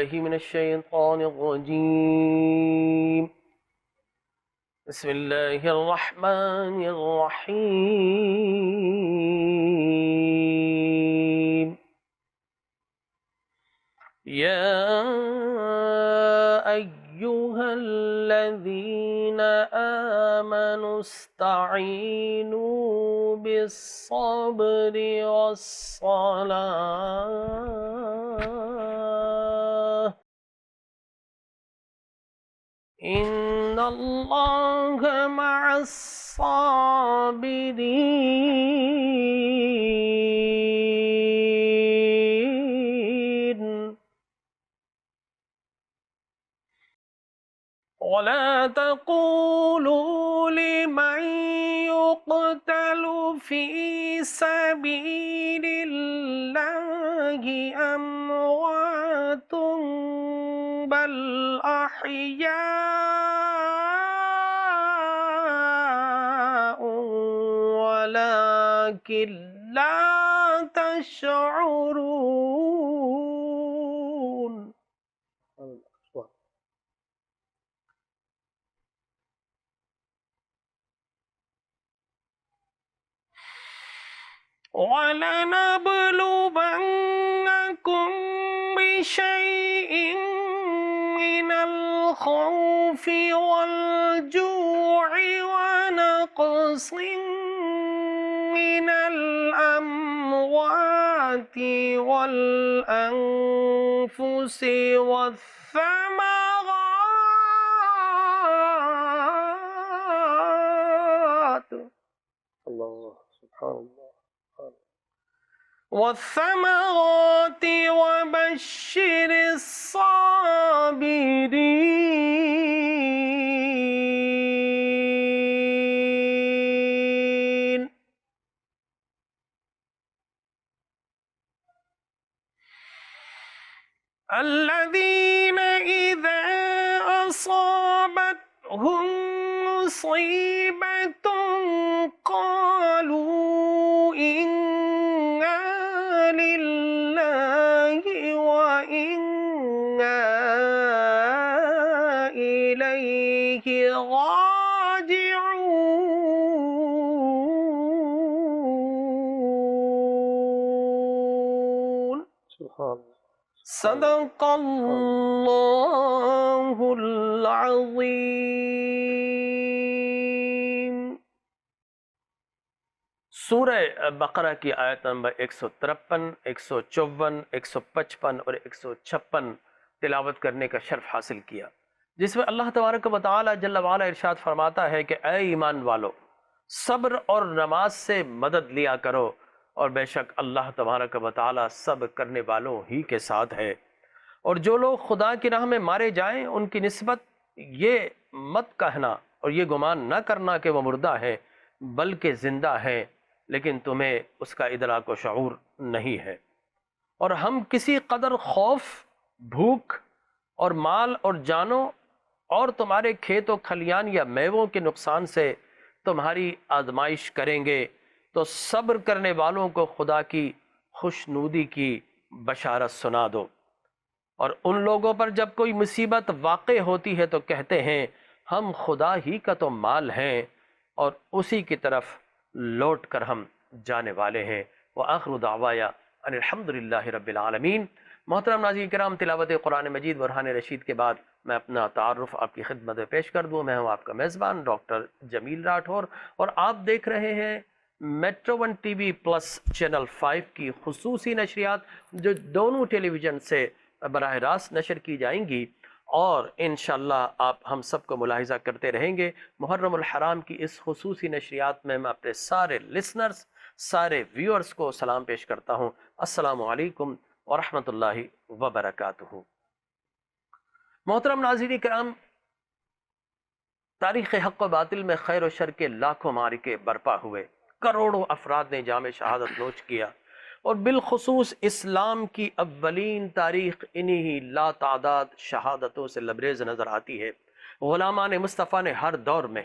بالله من الشيطان الرجيم. بسم الله الرحمن الرحيم. يا أيها الذين آمنوا استعينوا بالصبر والصلاة إن الله مع الصابرين. ولا تقولوا لمن يقتل في سبيل الله أموات بل أحياء ولكن لا تشعرون. وَلَنَبْلُوَنَّكُمْ بِشَيْءٍ مِّنَ الْخَوْفِ وَالْجُوعِ وَنَقْصٍ مِّنَ الْأَمْوَالِ وَالْأَنفُسِ وَالثَّمَرَاتِ. الله سبحان الله. والثمرات وبشر الصابرين. الذين إذا أصابتهم مصيبة قالوا إنا لله وإنا إليه راجعون. سبحان الله. صدق اللہ العظیم. سورہ بقرہ کی آیت نمبر 153، 154، 155 اور 156 تلاوت کرنے کا شرف حاصل کیا، جس میں اللہ تبارک و تعالی جل وعلا ارشاد فرماتا ہے کہ اے ایمان والو، صبر اور نماز سے مدد لیا کرو، اور بے شک اللہ تبارک و تعالی صبر کرنے والوں ہی کے ساتھ ہے۔ اور جو لوگ خدا کی راہ میں مارے جائیں ان کی نسبت یہ مت کہنا اور یہ گمان نہ کرنا کہ وہ مردہ ہے، بلکہ زندہ ہے، لیکن تمہیں اس کا ادراک و شعور نہیں ہے۔ اور ہم کسی قدر خوف، بھوک اور مال اور جانوں اور تمہارے کھیت و کھلیان یا میووں کے نقصان سے تمہاری آزمائش کریں گے، تو صبر کرنے والوں کو خدا کی خوشنودی کی بشارت سنا دو۔ اور ان لوگوں پر جب کوئی مصیبت واقع ہوتی ہے تو کہتے ہیں ہم خدا ہی کا تو مال ہیں اور اسی کی طرف لوٹ کر ہم جانے والے ہیں۔ وآخر دعوایا ان الحمدللہ رب العالمین۔ محترم ناظرین کرام، تلاوت قرآن مجید برہان رشید کے بعد میں اپنا تعارف آپ کی خدمت میں پیش کر دوں۔ میں ہوں آپ کا میزبان ڈاکٹر جمیل راٹھور، اور آپ دیکھ رہے ہیں metro one T V plus channel 5 کی خصوصی نشریات، جو دونوں ٹیلی ویژن سے براہ راست نشر کی جائیں گی، اور انشاءاللہ آپ ہم سب کو ملاحظہ کرتے رہیں گے۔ محرم الحرام کی اس خصوصی نشریات میں میں اپنے سارے لسنرز، سارے ویورز کو سلام پیش کرتا ہوں۔ السلام علیکم ورحمۃ اللہ وبرکاتہ۔ محترم ناظرین کرام، تاریخ حق و باطل میں خیر و شر کے لاکھوں معرکے برپا ہوئے، کروڑوں افراد نے جام شہادت نوش کیا، اور بالخصوص اسلام کی اولین تاریخ انہی لا تعداد شہادتوں سے لبریز نظر آتی ہے۔ غلامان مصطفیٰ نے ہر دور میں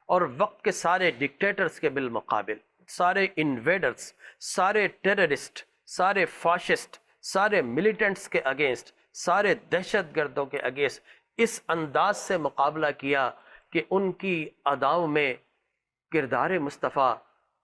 اور وقت کے سارے ڈکٹیٹرز کے بالمقابل، سارے انویڈرز، سارے ٹیررسٹ، سارے فاشسٹ، سارے ملیٹنٹس کے اگینسٹ، سارے دہشت گردوں کے اگینسٹ اس انداز سے مقابلہ کیا کہ ان کی اداؤں میں کردار مصطفیٰ،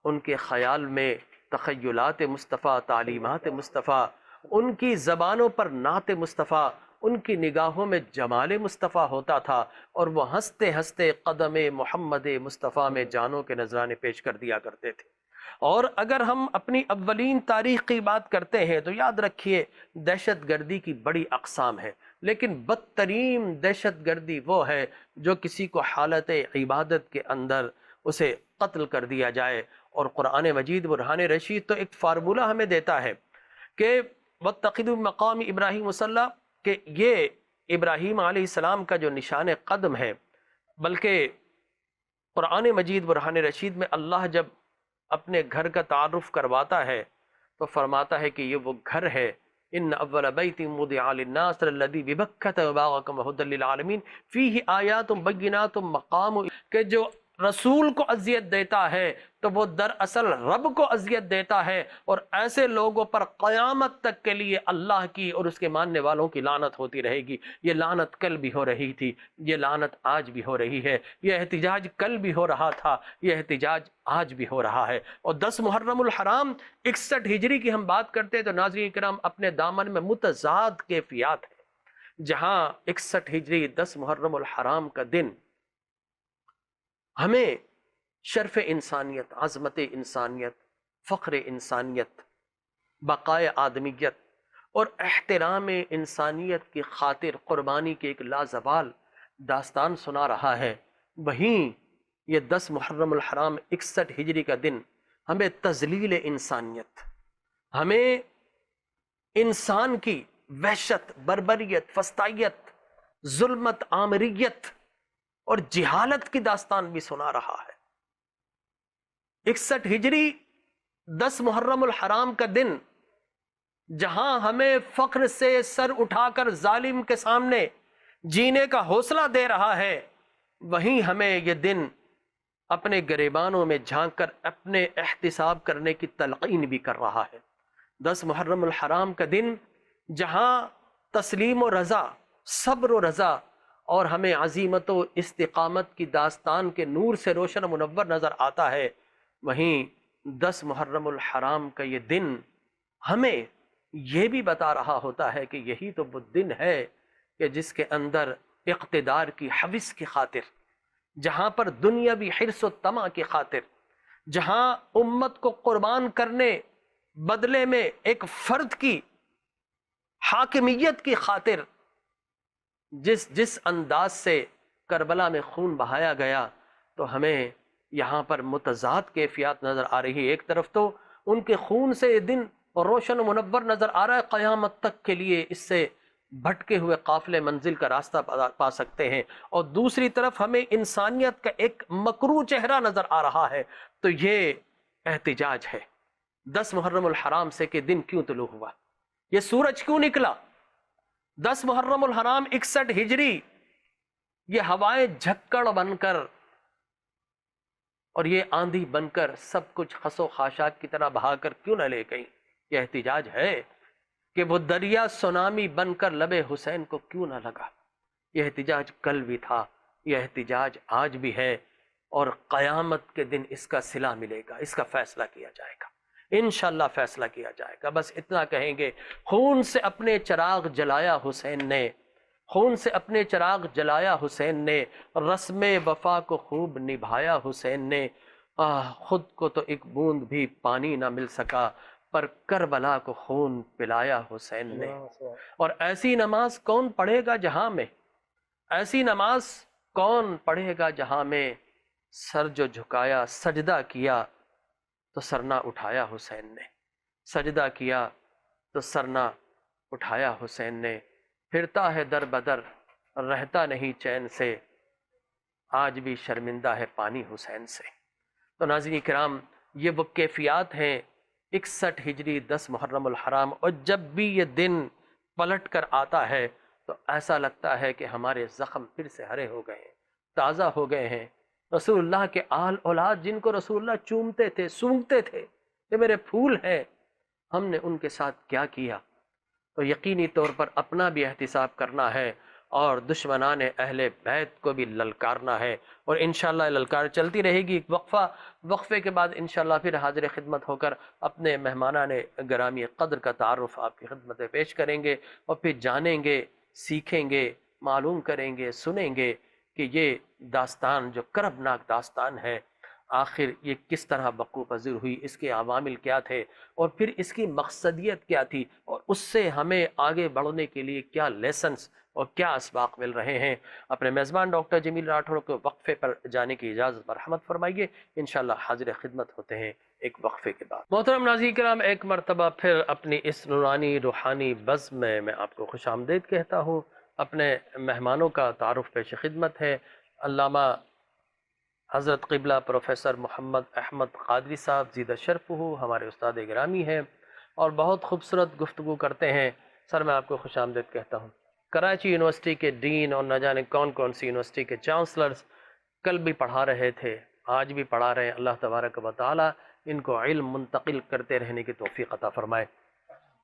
ان کے خیال میں تخیلات مصطفیٰ، تعلیمات مصطفیٰ، ان کی زبانوں پر نعت مصطفیٰ، ان کی نگاہوں میں جمال مصطفیٰ ہوتا تھا، اور وہ ہنستے ہنستے قدم محمد مصطفیٰ میں جانوں کے نذرانے پیش کر دیا کرتے تھے۔ اور اگر ہم اپنی اولین تاریخ کی بات کرتے ہیں تو یاد رکھیے دہشت گردی کی بڑی اقسام ہے، لیکن بدترین دہشت گردی وہ ہے جو کسی کو حالت عبادت کے اندر اسے قتل کر دیا جائے۔ اور قرآن مجید برہان رشید تو ایک فارمولہ ہمیں دیتا ہے کہ وَاتَّخِذُوا مقام ابراہیم مصلی، کہ یہ ابراہیم علیہ السلام کا جو نشان قدم ہے، بلکہ قرآن مجید برہان رشید میں اللہ جب اپنے گھر کا تعارف کرواتا ہے تو فرماتا ہے کہ یہ وہ گھر ہے، ان اول بیت وضع للناس الذی ببکۃ مبارکا وہدی للعالمین فیہ آیات بینات مقام، کہ جو رسول کو اذیت دیتا ہے تو وہ دراصل رب کو اذیت دیتا ہے، اور ایسے لوگوں پر قیامت تک کے لیے اللہ کی اور اس کے ماننے والوں کی لعنت ہوتی رہے گی۔ یہ لعنت کل بھی ہو رہی تھی، یہ لعنت آج بھی ہو رہی ہے، یہ احتجاج کل بھی ہو رہا تھا، یہ احتجاج آج بھی ہو رہا ہے۔ اور 10 محرم الحرام 61 ہجری کی ہم بات کرتے ہیں تو ناظرین کرام اپنے دامن میں متضاد کیفیات ہے۔ جہاں 61 ہجری 10 محرم الحرام کا دن ہمیں شرف انسانیت، عظمت انسانیت، فخر انسانیت، بقائے آدمیت اور احترام انسانیت کی خاطر قربانی کی ایک لازوال داستان سنا رہا ہے، وہیں یہ 10 محرم الحرام 61 ہجری کا دن ہمیں تذلیل انسانیت، ہمیں انسان کی وحشت، بربریت، فسطائیت، ظلمت، آمریت اور جہالت کی داستان بھی سنا رہا ہے۔ 61 ہجری 10 محرم الحرام کا دن جہاں ہمیں فخر سے سر اٹھا کر ظالم کے سامنے جینے کا حوصلہ دے رہا ہے، وہیں ہمیں یہ دن اپنے گریبانوں میں جھانک کر اپنے احتساب کرنے کی تلقین بھی کر رہا ہے۔ 10 محرم الحرام کا دن جہاں تسلیم و رضا، صبر و رضا اور ہمیں عزیمت و استقامت کی داستان کے نور سے روشن و منور نظر آتا ہے، وہیں 10 محرم الحرام کا یہ دن ہمیں یہ بھی بتا رہا ہوتا ہے کہ یہی تو وہ دن ہے کہ جس کے اندر اقتدار کی حوث کی خاطر، جہاں پر دنیاوی حرص و طمع کی خاطر، جہاں امت کو قربان کرنے بدلے میں ایک فرد کی حاکمیت کی خاطر جس انداز سے کربلا میں خون بہایا گیا، تو ہمیں یہاں پر متضاد کیفیات نظر آ رہی ہے۔ ایک طرف تو ان کے خون سے یہ دن روشن و منور نظر آ رہا ہے، قیامت تک کے لیے اس سے بھٹکے ہوئے قافلے منزل کا راستہ پا سکتے ہیں، اور دوسری طرف ہمیں انسانیت کا ایک مکروہ چہرہ نظر آ رہا ہے۔ تو یہ احتجاج ہے 10 محرم الحرام سے کہ دن کیوں طلوع ہوا، یہ سورج کیوں نکلا۔ 10 محرم الحرام 61 ہجری یہ ہوائیں جھکڑ بن کر اور یہ آندھی بن کر سب کچھ خس و خاشاک کی طرح بہا کر کیوں نہ لے گئی۔ یہ احتجاج ہے کہ وہ دریا سونامی بن کر لب حسین کو کیوں نہ لگا۔ یہ احتجاج کل بھی تھا، یہ احتجاج آج بھی ہے، اور قیامت کے دن اس کا صلہ ملے گا، اس کا فیصلہ کیا جائے گا، انشاءاللہ فیصلہ کیا جائے گا۔ بس اتنا کہیں گے، خون سے اپنے چراغ جلایا حسین نے، خون سے اپنے چراغ جلایا حسین نے، رسم وفا کو خوب نبھایا حسین نے، خود کو تو ایک بوند بھی پانی نہ مل سکا، پر کربلا کو خون پلایا حسین نے۔ اور ایسی نماز کون پڑھے گا جہاں میں، ایسی نماز کون پڑھے گا جہاں میں، سر جو جھکایا سجدہ کیا تو سر نہ اٹھایا حسین نے، سجدہ کیا تو سر نہ اٹھایا حسین نے، پھرتا ہے در بدر رہتا نہیں چین سے، آج بھی شرمندہ ہے پانی حسین سے۔ تو ناظرین کرام یہ وہ کیفیات ہیں 61 ہجری 10 محرم الحرام، اور جب بھی یہ دن پلٹ کر آتا ہے تو ایسا لگتا ہے کہ ہمارے زخم پھر سے ہرے ہو گئے ہیں، تازہ ہو گئے ہیں۔ رسول اللہ کے آل اولاد جن کو رسول اللہ چومتے تھے، سونگتے تھے، یہ میرے پھول ہیں، ہم نے ان کے ساتھ کیا کیا۔ تو یقینی طور پر اپنا بھی احتساب کرنا ہے اور دشمنان اہل بیت کو بھی للکارنا ہے، اور انشاءاللہ للکار چلتی رہے گی۔ وقفے کے بعد انشاءاللہ پھر حاضر خدمت ہو کر اپنے مہمانان گرامی قدر کا تعارف آپ کی خدمت میں پیش کریں گے، اور پھر جانیں گے، سیکھیں گے، معلوم کریں گے، سنیں گے کہ یہ داستان جو کربناک داستان ہے آخر یہ کس طرح وقوع پذیر ہوئی، اس کے عوامل کیا تھے، اور پھر اس کی مقصدیت کیا تھی، اور اس سے ہمیں آگے بڑھنے کے لیے کیا لیسنز اور کیا اسباق مل رہے ہیں۔ اپنے میزبان ڈاکٹر جمیل راٹھوڑ کو وقفے پر جانے کی اجازت مرحمت فرمائیے، انشاءاللہ حاضر خدمت ہوتے ہیں ایک وقفے کے بعد۔ محترم ناظرین کرام، ایک مرتبہ پھر اپنی اس نورانی روحانی بزم میں آپ کو خوش آمدید کہتا ہوں۔ اپنے مہمانوں کا تعارف پیش خدمت ہے علامہ حضرت قبلہ پروفیسر محمد احمد قادری صاحب، زیدہ شرف ہو، ہمارے استاد گرامی ہیں اور بہت خوبصورت گفتگو کرتے ہیں۔ سر میں آپ کو خوش آمدید کہتا ہوں۔ کراچی یونیورسٹی کے ڈین اور نہ جانے کون کون سی یونیورسٹی کے چانسلرز کل بھی پڑھا رہے تھے، آج بھی پڑھا رہے ہیں۔ اللہ تبارک و تعالی ان کو علم منتقل کرتے رہنے کی توفیق عطا فرمائے۔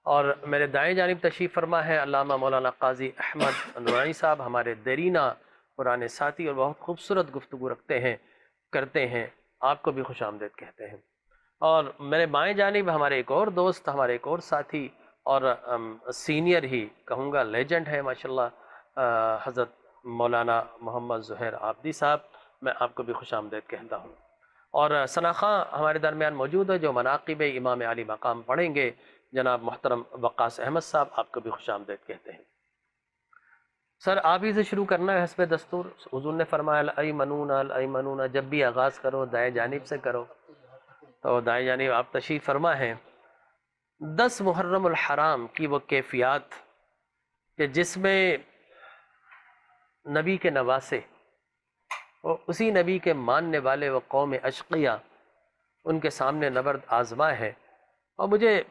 اور میرے دائیں جانب تشریف فرما ہے علامہ مولانا قاضی احمد نورانی صاحب، ہمارے دیرینہ پرانے ساتھی اور بہت خوبصورت گفتگو کرتے ہیں، آپ کو بھی خوش آمدید کہتے ہیں۔ اور میرے بائیں جانب ہمارے ایک اور دوست، ہمارے ایک اور ساتھی اور سینئر ہی کہوں گا، لیجنڈ ہے ماشاءاللہ، حضرت مولانا محمد زہیر عابدی صاحب، میں آپ کو بھی خوش آمدید کہتا ہوں۔ اور ثنا خاں ہمارے درمیان موجود ہے جو مناقب امام علی مقام پڑھیں گے، جناب محترم وقاص احمد صاحب، آپ کو بھی خوش آمدید کہتے ہیں۔ سر آپ ہی سے شروع کرنا ہے حسب دستور۔ حضور نے فرمایا الایمنون الایمنون، جب بھی آغاز کرو دائیں جانب سے کرو، تو دائیں جانب آپ تشریف فرما ہیں۔ 10 محرم الحرام کی وہ کیفیات کہ جس میں نبی کے نواسے اور اسی نبی کے ماننے والے وہ قوم اشقیہ ان کے سامنے نبرد آزما ہے، اور مجھے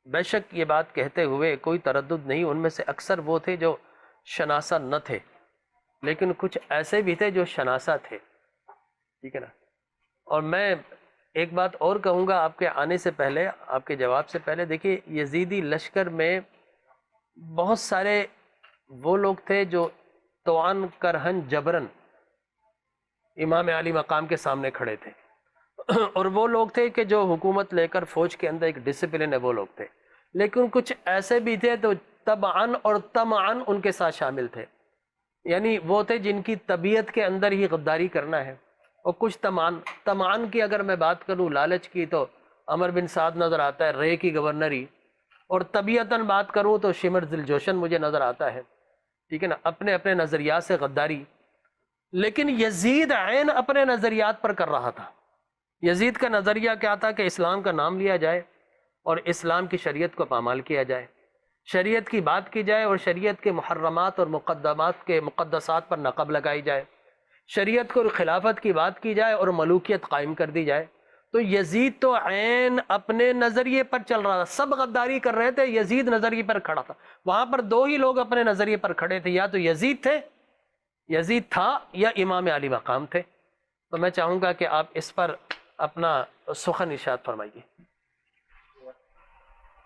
بے شک یہ بات کہتے ہوئے کوئی تردد نہیں، ان میں سے اکثر وہ تھے جو شناسہ نہ تھے، لیکن کچھ ایسے بھی تھے جو شناسہ تھے، ٹھیک ہے نا۔ اور میں ایک بات اور کہوں گا آپ کے آنے سے پہلے، آپ کے جواب سے پہلے، دیکھیے یزیدی لشکر میں بہت سارے وہ لوگ تھے جو توان کرہن جبرن امام علی مقام کے سامنے کھڑے تھے، اور وہ لوگ تھے کہ جو حکومت لے کر فوج کے اندر ایک ڈسپلن ہے، وہ لوگ تھے، لیکن کچھ ایسے بھی تھے تو طبعاً اور طمعاً ان کے ساتھ شامل تھے، یعنی وہ تھے جن کی طبیعت کے اندر ہی غداری کرنا ہے، اور کچھ طمعاً کی اگر میں بات کروں، لالچ کی، تو عمر بن سعد نظر آتا ہے، رے کی گورنری، اور طبیعتاً بات کروں تو شمر ذی الجوشن مجھے نظر آتا ہے، ٹھیک ہے نا، اپنے اپنے نظریات سے غداری۔ لیکن یزید عین اپنے نظریات پر کر رہا تھا۔ یزید کا نظریہ کیا تھا کہ اسلام کا نام لیا جائے اور اسلام کی شریعت کو پامال کیا جائے، شریعت کی بات کی جائے اور شریعت کے محرمات اور مقدمات کے مقدسات پر نقب لگائی جائے، شریعت کو خلافت کی بات کی جائے اور ملوکیت قائم کر دی جائے۔ تو یزید تو عین اپنے نظریے پر چل رہا تھا، سب غداری کر رہے تھے، یزید نظریے پر کھڑا تھا۔ وہاں پر 2 ہی لوگ اپنے نظریے پر کھڑے تھے، یا تو یزید تھا یا امام علی مقام تھے۔ تو میں چاہوں گا کہ آپ اس پر اپنا سخن ارشاد فرمائیے۔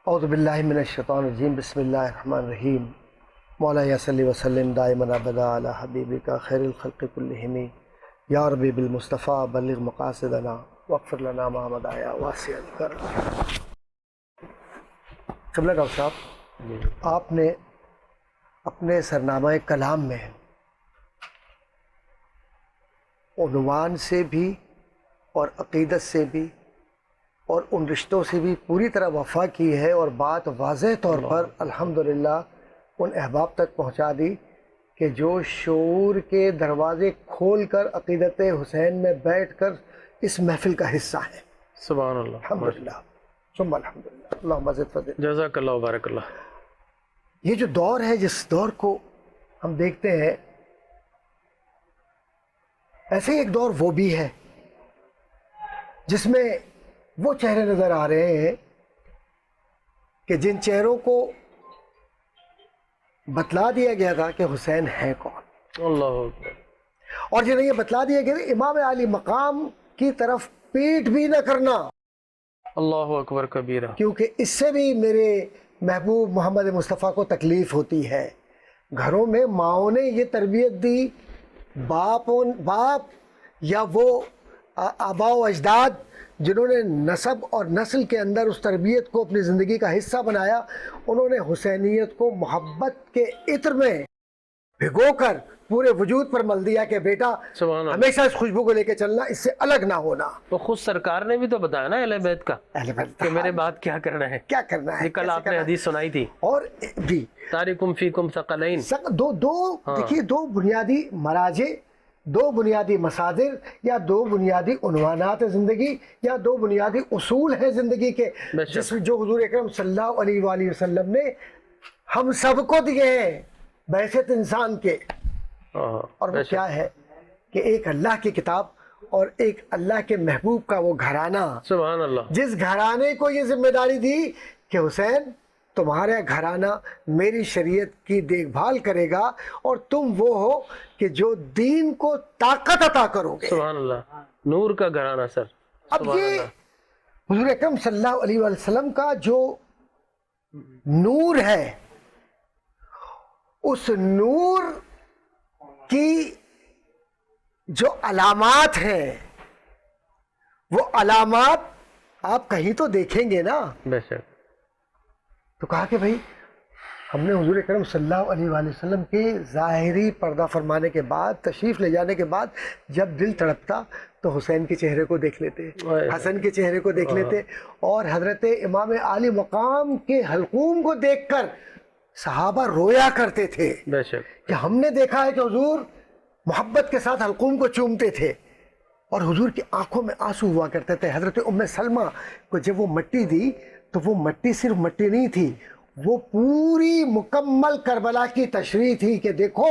اعوذ باللہ من الشیطان الرجیم، بسم اللہ الرحمن الرحیم۔ مولا یا صلی وسلم دائما ابدا علی حبیبک خیر الخلق کلہم، یا ربی بالمصطفیٰ بلغ مقاصدنا واغفر لنا ما مضى یا واسع الکرم۔ قبلہ ڈاکٹر صاحب، آپ نے اپنے سرنامہ کلام میں عنوان سے بھی اور عقیدت سے بھی اور ان رشتوں سے بھی پوری طرح وفا کی ہے، اور بات واضح طور پر الحمدللہ ان احباب تک پہنچا دی کہ جو شعور کے دروازے کھول کر عقیدت حسین میں بیٹھ کر اس محفل کا حصہ ہیں۔ سبحان اللہ، الحمدللہ ثم الحمدللہ، اللہم زد فضل۔ جزاک اللہ وبارک اللہ۔ یہ جو دور ہے، جس دور کو ہم دیکھتے ہیں، ایسے ہی ایک دور وہ بھی ہے جس میں وہ چہرے نظر آ رہے ہیں کہ جن چہروں کو بتلا دیا گیا تھا کہ حسین ہے کون، اللہ اکبر، اور جنہیں یہ بتلا دیا گیا کہ امام علی مقام کی طرف پیٹ بھی نہ کرنا، اللہ اکبر کبیرہ، کیونکہ اس سے بھی میرے محبوب محمد مصطفیٰ کو تکلیف ہوتی ہے. گھروں میں ماؤں نے یہ تربیت دی، باپ یا وہ آباء و اجداد جنہوں نے نسب اور نسل کے اندر اس تربیت کو اپنی زندگی کا حصہ بنایا، انہوں نے حسینیت کو محبت کے عطر میں بھگو کر پورے وجود پر مل دیا کہ بیٹا سبحان اللہ. ہمیشہ اس خوشبو کو لے کے چلنا، اس سے الگ نہ ہونا. تو خود سرکار نے بھی تو بتایا نا اہل بیت کا اہل بیت کہ میرے بعد کیا کرنا ہے. کیا کرنا ہے، کل کیسے آپ نے کرنا ہے. حدیث سنائی تھی، اور بھی تارکم فیکم ثقلین. دیکھیے دو بنیادی مراجع، دو بنیادی مصادر یا دو بنیادی عنوانات زندگی یا دو بنیادی اصول ہیں زندگی کے، بے شک. جس میں جو حضور اکرم صلی اللہ علیہ وآلہ وسلم نے ہم سب کو دیے ہیں بعثت انسان کے. اور وہ کیا ہے کہ ایک اللہ کی کتاب اور ایک اللہ کے محبوب کا وہ گھرانہ، سبحان اللہ. جس گھرانے کو یہ ذمہ داری دی کہ حسین تمہارا گھرانہ میری شریعت کی دیکھ بھال کرے گا اور تم وہ ہو کہ جو دین کو طاقت عطا کرو گے. سبحان اللہ. نور کا گھرانہ سر. اب یہ حضور اکرم صلی اللہ علیہ وسلم کا جو نور ہے، اس نور کی جو علامات ہیں، وہ علامات آپ کہیں تو دیکھیں گے نا. بے شک. تو کہا کہ بھائی ہم نے حضور اکرم صلی اللہ علیہ وآلہ وسلم کے ظاہری پردہ فرمانے کے بعد، تشریف لے جانے کے بعد جب دل تڑپتا تو حسین کے چہرے کو دیکھ لیتے، حسن کے چہرے کو دیکھ لیتے، اور حضرت امام عالی مقام کے حلقوم کو دیکھ کر صحابہ رویا کرتے تھے بے شک. کہ ہم نے دیکھا ہے کہ حضور محبت کے ساتھ حلقوم کو چومتے تھے اور حضور کی آنکھوں میں آنسو ہوا کرتے تھے. حضرت ام سلمہ کو جب وہ مٹی دی تو وہ مٹی صرف مٹی نہیں تھی، وہ پوری مکمل کربلا کی تشریح تھی کہ دیکھو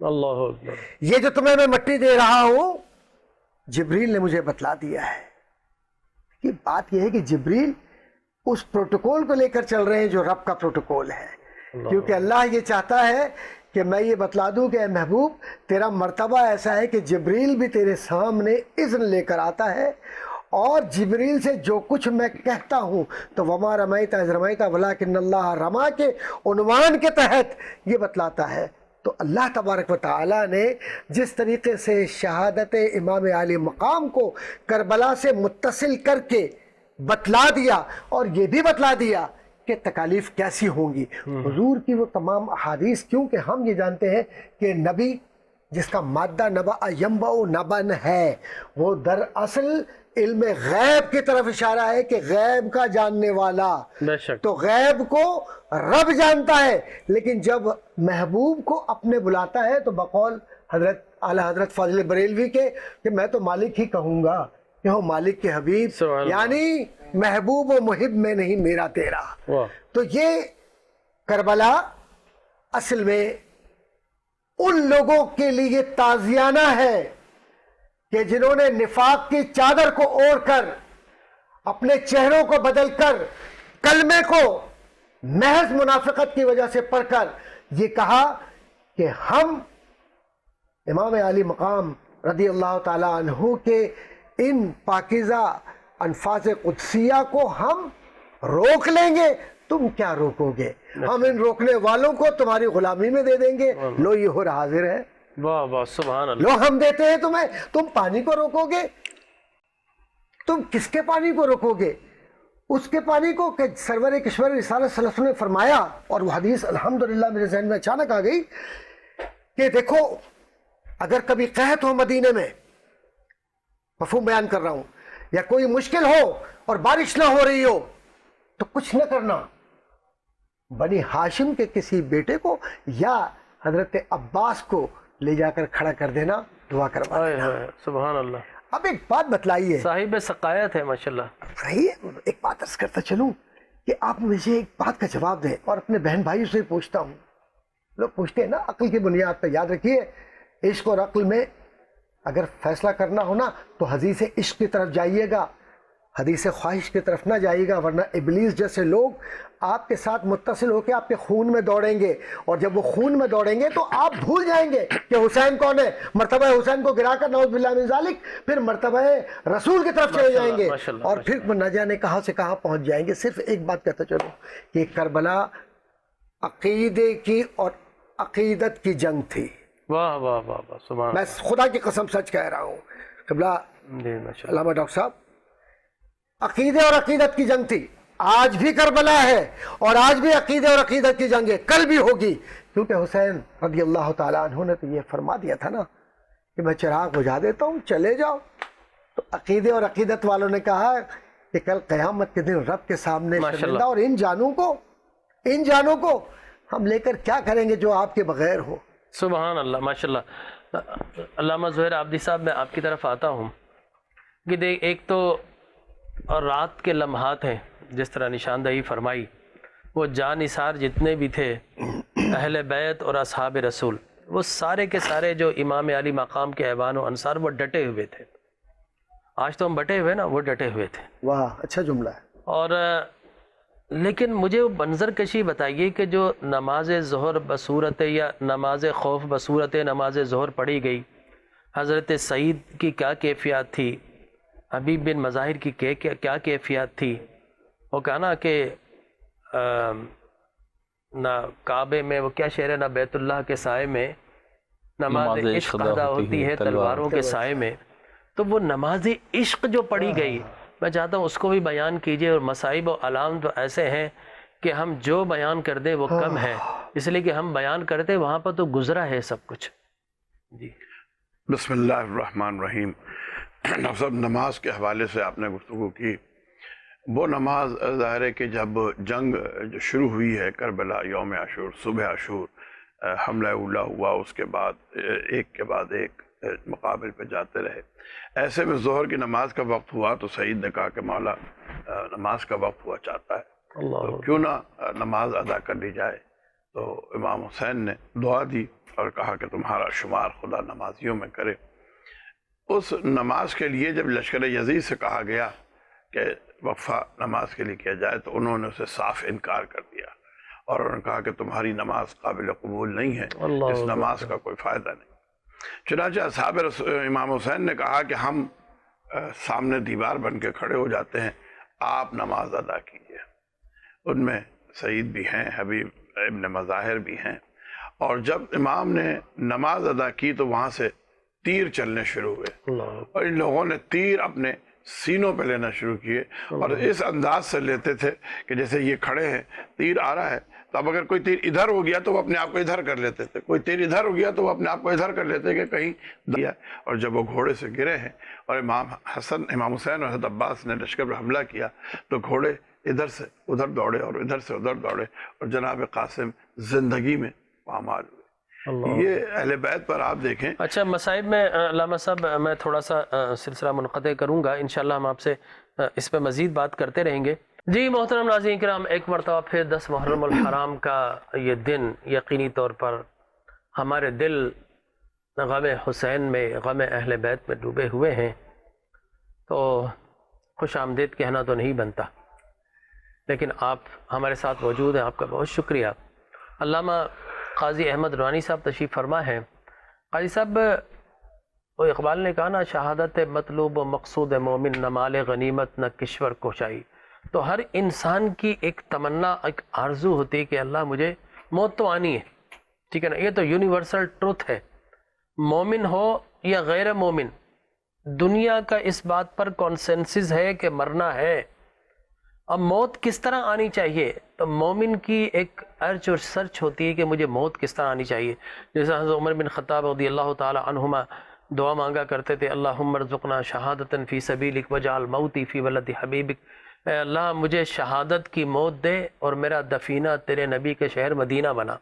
اللہ اکبر. یہ جو تمہیں میں مٹی دے رہا ہوں جبریل نے مجھے بتلا دیا ہے. کہ بات یہ ہے کہ جبریل اس پروٹوکول کو لے کر چل رہے ہیں جو رب کا پروٹوکول ہے، کیونکہ اللہ یہ چاہتا ہے کہ میں یہ بتلا دوں کہ اے محبوب تیرا مرتبہ ایسا ہے کہ جبریل بھی تیرے سامنے اذن لے کر آتا ہے، اور جبریل سے جو کچھ میں کہتا ہوں تو وما رمیت اذ رمیت ولکن اللہ رما کے عنوان کے تحت یہ بتلاتا ہے. تو اللہ تبارک و تعالیٰ نے جس طریقے سے شہادت امام عالی مقام کو کربلا سے متصل کر کے بتلا دیا اور یہ بھی بتلا دیا کہ تکالیف کیسی ہوں گی. حضور کی وہ تمام احادیث، کیونکہ ہم یہ جانتے ہیں کہ نبی جس کا مادہ نبا ینبع نبن ہے، وہ در اصل علم غیب کی طرف اشارہ ہے کہ غیب کا جاننے والا. بے شک. تو غیب کو رب جانتا ہے، لیکن جب محبوب کو اپنے بلاتا ہے تو بقول حضرت اعلی حضرت فاضل بریلوی کے کہ میں تو مالک ہی کہوں گا کہ ہو مالک کے حبیب، یعنی محبوب و محب میں نہیں میرا تیرا. تو یہ کربلا اصل میں ان لوگوں کے لیے تازیانہ ہے کہ جنہوں نے نفاق کی چادر کو اوڑھ کر، اپنے چہروں کو بدل کر، کلمے کو محض منافقت کی وجہ سے پڑھ کر یہ کہا کہ ہم امام عالی مقام رضی اللہ تعالی عنہ کے ان پاکیزہ انفاظ قدسیہ کو ہم روک لیں گے. تم کیا روکو گے؟ ہم ان روکنے والوں کو تمہاری غلامی میں دے دیں گے. لو یہ ہو حاضر ہے. واہ واہ سبحان اللہ. لو ہم دیتے ہیں تمہیں. تم پانی کو روکو گے؟ تم کس کے پانی کو روکو گے؟ اس کے پانی کو کہ سرور کشور رسالت صلی اللہ علیہ وسلم نے فرمایا، اور وہ حدیث الحمدللہ میرے ذہن میں اچانک آ گئی کہ دیکھو اگر کبھی قحط ہو مدینے میں، مفہوم بیان کر رہا ہوں، یا کوئی مشکل ہو اور بارش نہ ہو رہی ہو تو کچھ نہ کرنا، بنی ہاشم کے کسی بیٹے کو یا حضرت عباس کو لے جا کر کھڑا کر دینا، دعا کروا دینا. سبحان اللہ. اب ایک بات بتلائیے، صاحب سقایت ہے ماشاءاللہ. رہی ایک بات عرض کرتا چلوں کہ آپ مجھے ایک بات کا جواب دیں، اور اپنے بہن بھائیوں سے پوچھتا ہوں. لوگ پوچھتے ہیں نا عقل کی بنیاد پہ. یاد رکھیے عشق اور عقل میں اگر فیصلہ کرنا ہو نا تو حدیث عشق کی طرف جائیے گا. حدیث خواہش کی طرف نہ جائیے گا، ورنہ ابلیس جیسے لوگ آپ کے ساتھ متصل ہو کے آپ کے خون میں دوڑیں گے، اور جب وہ خون میں دوڑیں گے تو آپ بھول جائیں گے کہ حسین کون ہے، مرتبہ حسین کو گرا کر نعوذ باللہ من ذالک پھر مرتبہ رسول کی طرف چلے جائیں گے، اور پھر نہ جانے کہاں سے کہاں پہنچ جائیں گے۔ صرف ایک بات کہتا چلو کہ کربلا عقیدے کی اور عقیدت کی جنگ تھی۔ واہ واہ واہ واہ، سبحان میں خدا کی قسم سچ کہہ رہا ہوں قبلہ جی ماشاء علامہ ڈاکٹر صاحب، عقیدے اور عقیدت کی جنگ تھی، آج بھی کربلا ہے اور آج بھی عقیدے اور عقیدت کی جنگ ہے، کل بھی ہوگی، کیونکہ حسین رضی اللہ تعالیٰ عنہ نے تو یہ فرما دیا تھا نا کہ میں چراغ بجھا دیتا ہوں، چلے جاؤ۔ تو عقیدے اور عقیدت والوں نے کہا کہ کل قیامت کے دن رب کے سامنے شرمندہ، اور ان جانوں کو ہم لے کر کیا کریں گے جو آپ کے بغیر ہو۔ سبحان اللہ، ماشاء اللہ۔ علامہ زہیر عابدی صاحب، میں آپ کی طرف آتا ہوں کہ ایک تو رات کے لمحات ہیں، جس طرح نشاندہی فرمائی، وہ جان نثار جتنے بھی تھے اہل بیت اور اصحاب رسول، وہ سارے کے سارے جو امام علی مقام کے ایوان و انصار، وہ ڈٹے ہوئے تھے۔ آج تو ہم بٹے ہوئے نا، وہ ڈٹے ہوئے تھے۔ واہ، اچھا جملہ ہے۔ اور لیکن مجھے وہ منظر کشی بتائیے کہ جو نماز ظہر بصورت یا نماز خوف بصورت نماز ظہر پڑھی گئی، حضرت سعید کی کیا کیفیات تھی، حبیب بن مظاہر کی کیا کیفیات تھی۔ وہ کہا نا کہ نہ کعبے میں، وہ کیا شعر ہے، نہ بیت اللہ کے سائے میں نماز عشق ادا ہوتی ہے تلواروں کے سائے میں۔ تو وہ نماز عشق جو پڑھی گئی، میں چاہتا ہوں اس کو بھی بیان کیجئے۔ اور مصائب و علام تو ایسے ہیں کہ ہم جو بیان کر دیں وہ کم ہے، اس لیے کہ ہم بیان کرتے وہاں پر تو گزرا ہے سب کچھ۔ جی بسم اللہ الرحمن الرحیم۔ ڈاکٹر صاحب، نماز کے حوالے سے آپ نے گفتگو کی، وہ نماز ظاہر ہے کہ جب جنگ جو شروع ہوئی ہے کربلا، یوم عاشور، صبح عاشور، حملہ اولا ہوا، اس کے بعد ایک کے بعد ایک مقابل پہ جاتے رہے، ایسے میں ظہر کی نماز کا وقت ہوا تو سعید نے کہا کہ مولا نماز کا وقت ہوا چاہتا ہے، تو کیوں نہ نماز ادا کر لی جائے۔ تو امام حسین نے دعا دی اور کہا کہ تمہارا شمار خدا نمازیوں میں کرے۔ اس نماز کے لیے جب لشکر یزید سے کہا گیا کہ وقفہ نماز کے لیے کیا جائے، تو انہوں نے اسے صاف انکار کر دیا، اور انہوں نے کہا کہ تمہاری نماز قابل قبول نہیں ہے، اس نماز کا کوئی فائدہ نہیں۔ چنانچہ اصحاب امام حسین نے کہا کہ ہم سامنے دیوار بن کے کھڑے ہو جاتے ہیں، آپ نماز ادا کیجئے۔ ان میں سعید بھی ہیں، حبیب ابن مظاہر بھی ہیں، اور جب امام نے نماز ادا کی تو وہاں سے تیر چلنے شروع ہوئے، اور ان لوگوں نے تیر اپنے سینوں پہ لینا شروع کیے، اور اس انداز سے لیتے تھے کہ جیسے یہ کھڑے ہیں، تیر آ رہا ہے، تو اب اگر کوئی تیر ادھر ہو گیا تو وہ اپنے آپ کو ادھر کر لیتے تھے، کوئی تیر ادھر ہو گیا تو وہ اپنے آپ کو ادھر کر لیتے کہ کہیں دیا۔ اور جب وہ گھوڑے سے گرے ہیں اور امام حسین اور حضرت عباس نے لشکر پر حملہ کیا، تو گھوڑے ادھر سے ادھر دوڑے اور ادھر سے ادھر دوڑے، اور جناب قاسم زندگی میں پامال ہوئے۔ یہ اہل بیت پر آپ دیکھیں۔ اچھا، مصائب میں علامہ صاحب میں تھوڑا سا سلسلہ منقطع کروں گا، انشاءاللہ ہم آپ سے اس پہ مزید بات کرتے رہیں گے۔ جی محترم ناظرین کرام، ایک مرتبہ پھر 10 محرم الحرام کا یہ دن یقینی طور پر ہمارے دل غم حسین میں، غم اہل بیت میں ڈوبے ہوئے ہیں، تو خوش آمدید کہنا تو نہیں بنتا، لیکن آپ ہمارے ساتھ موجود ہیں، آپ کا بہت شکریہ۔ علامہ قاضی احمد روحانی صاحب تشریف فرما ہے۔ قاضی صاحب، وہ اقبال نے کہا نا، شہادت مطلوب و مقصود مومن، نہ مال غنیمت نہ کشور کوشائی۔ تو ہر انسان کی ایک تمنا، ایک آرزو ہوتی ہے کہ اللہ مجھے موت تو آنی ہے، ٹھیک ہے نا، یہ تو یونیورسل ٹروتھ ہے، مومن ہو یا غیر مومن، دنیا کا اس بات پر کانسنسس ہے کہ مرنا ہے۔ اب موت کس طرح آنی چاہیے؟ تو مومن کی ایک ارج اور سرچ ہوتی ہے کہ مجھے موت کس طرح آنی چاہیے۔ جیسے حضرت عمر بن خطاب رضی اللہ تعالی عنہما دعا مانگا کرتے تھے، اللہم ارزقنا شہادتاً فی سبیلک وجعل موتی فی بلد حبیبک، اے اللہ مجھے شہادت کی موت دے اور میرا دفینہ تیرے نبی کے شہر مدینہ بنا،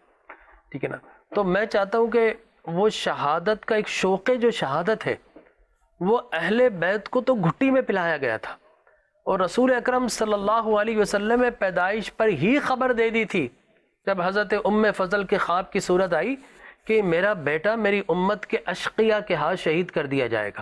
ٹھیک ہے نا۔ تو میں چاہتا ہوں کہ وہ شہادت کا ایک شوق جو شہادت ہے، وہ اہل بیت کو تو گھٹی میں پلایا گیا تھا، اور رسول اکرم صلی اللہ علیہ وسلم نے پیدائش پر ہی خبر دے دی تھی جب حضرت ام فضل کے خواب کی صورت آئی کہ میرا بیٹا میری امت کے اشقیاء کے ہاتھ شہید کر دیا جائے گا،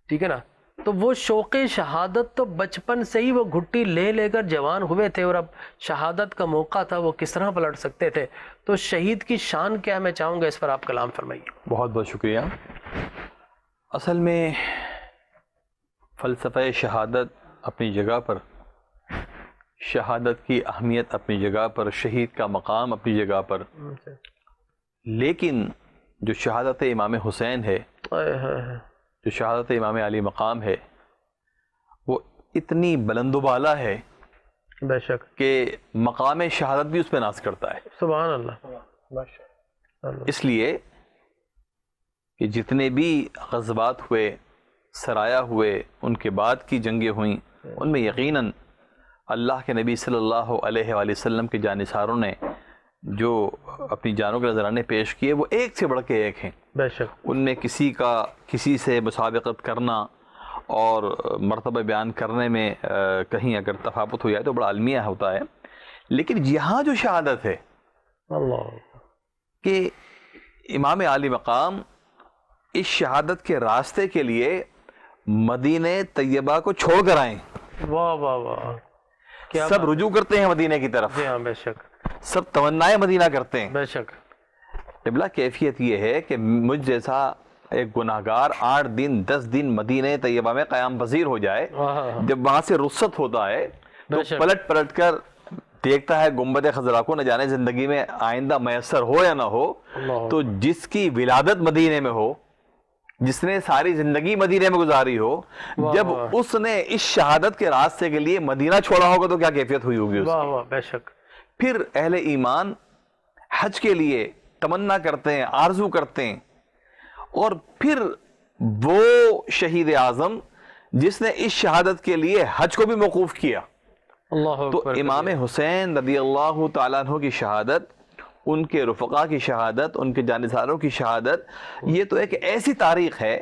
ٹھیک ہے نا۔ تو وہ شوق شہادت تو بچپن سے ہی وہ گھٹی لے لے کر جوان ہوئے تھے، اور اب شہادت کا موقع تھا، وہ کس طرح پلٹ سکتے تھے؟ تو شہید کی شان کیا، میں چاہوں گا اس پر آپ کلام فرمائیے۔ بہت بہت شکریہ۔ اصل میں فلسفہ شہادت اپنی جگہ پر، شہادت کی اہمیت اپنی جگہ پر، شہید کا مقام اپنی جگہ پر، لیکن جو شہادت امام حسین ہے، جو شہادت امام علی مقام ہے، وہ اتنی بلند و بالا ہے بے شک، کہ مقام شہادت بھی اس پہ ناز کرتا ہے۔ سبحان اللہ۔ اس لیے کہ جتنے بھی غزوات ہوئے، سرایا ہوئے، ان کے بعد کی جنگیں ہوئیں، ان میں یقیناً اللہ کے نبی صلی اللہ علیہ وآلہ وسلم کے جانثاروں نے جو اپنی جانوں کے نذرانے پیش کیے وہ ایک سے بڑھ کے ایک ہیں۔ بے شک، ان میں کسی سے مسابقت کرنا اور مرتبہ بیان کرنے میں کہیں اگر تفاوت ہو جائے تو بڑا المیہ ہوتا ہے، لیکن یہاں جو شہادت ہے اللہ، کہ امام عالی مقام اس شہادت کے راستے کے لیے مدینہ طیبہ کو چھوڑ کر آئیں، واہ واہ واہ، کیا سب رجوع کرتے ہیں مدینہ کی طرف، جی ہاں، بے شک، سب تمنائیں مدینہ کرتے ہیں۔ بے شک، قبلہ کیفیت یہ ہے کہ مجھ جیسا ایک گناہگار 8 دن 10 دن مدینہ طیبہ میں قیام پذیر ہو جائے، جب وہاں سے رخصت ہوتا ہے تو پلٹ پلٹ کر دیکھتا ہے گنبد خضرا کو، نہ جانے زندگی میں آئندہ میسر ہو یا نہ ہو، تو جس کی ولادت مدینے میں ہو، جس نے ساری زندگی مدینے میں گزاری ہو، جب اس نے اس شہادت کے راستے کے لیے مدینہ چھوڑا ہوگا تو کیا کیفیت ہوئی ہوگی اس واہ کی۔ واہ، بے شک، پھر اہل ایمان حج کے لیے تمنا کرتے ہیں، آرزو کرتے ہیں، اور پھر وہ شہید اعظم جس نے اس شہادت کے لیے حج کو بھی موقوف کیا، اللہ تو اکبر، امام حسین رضی اللہ تعالیٰ عنہ کی شہادت، ان کے رفقا کی شہادت، ان کے جانثاروں کی شہادت، یہ تو ایک ایسی تاریخ ہے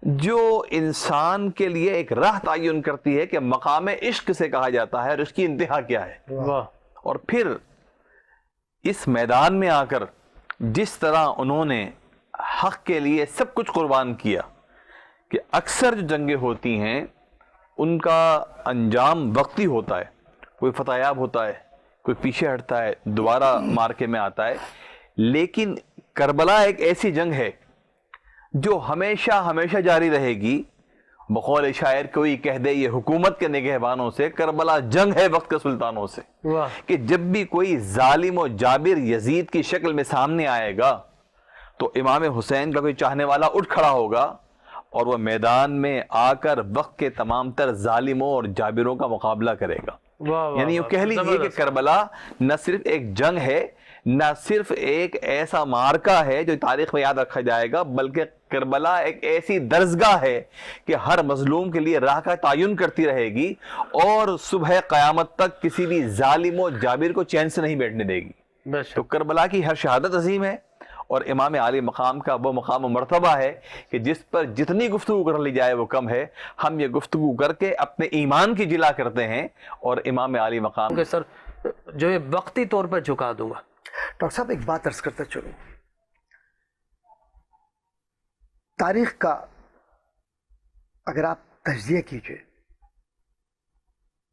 جو انسان کے لیے ایک راہ تعین کرتی ہے کہ مقام عشق سے کہا جاتا ہے اور اس کی انتہا کیا ہے۔ واہ، اور پھر اس میدان میں آ کر جس طرح انہوں نے حق کے لیے سب کچھ قربان کیا، کہ اکثر جو جنگیں ہوتی ہیں ان کا انجام وقتی ہوتا ہے، کوئی فتح یاب ہوتا ہے، کوئی پیچھے ہٹتا ہے، دوبارہ مارکے میں آتا ہے، لیکن کربلا ایک ایسی جنگ ہے جو ہمیشہ ہمیشہ جاری رہے گی۔ بقول شاعر کوئی کہہ دے یہ حکومت کے نگہبانوں سے، کربلا جنگ ہے وقت کے سلطانوں سے، کہ جب بھی کوئی ظالم و جابر یزید کی شکل میں سامنے آئے گا تو امام حسین کا کوئی چاہنے والا اٹھ کھڑا ہوگا اور وہ میدان میں آ کر وقت کے تمام تر ظالموں اور جابروں کا مقابلہ کرے گا۔ یعنی یہ کہہ لیجئے کہ کربلا نہ صرف ایک جنگ ہے، نہ صرف ایک ایسا مارکہ ہے جو تاریخ میں یاد رکھا جائے گا، بلکہ کربلا ایک ایسی درسگاہ ہے کہ ہر مظلوم کے لیے راہ کا تعین کرتی رہے گی اور صبح قیامت تک کسی بھی ظالم و جابر کو چین سے نہیں بیٹھنے دے گی۔ تو کربلا کی ہر شہادت عظیم ہے، اور امام عالی مقام کا وہ مقام و مرتبہ ہے کہ جس پر جتنی گفتگو کر لی جائے وہ کم ہے۔ ہم یہ گفتگو کر کے اپنے ایمان کی جلا کرتے ہیں، اور امام عالی مقام سر جو یہ وقتی طور پر جھکا دوں گا۔ ڈاکٹر صاحب ایک بات عرض کرتا چلوں، تاریخ کا اگر آپ تجزیہ کیجئے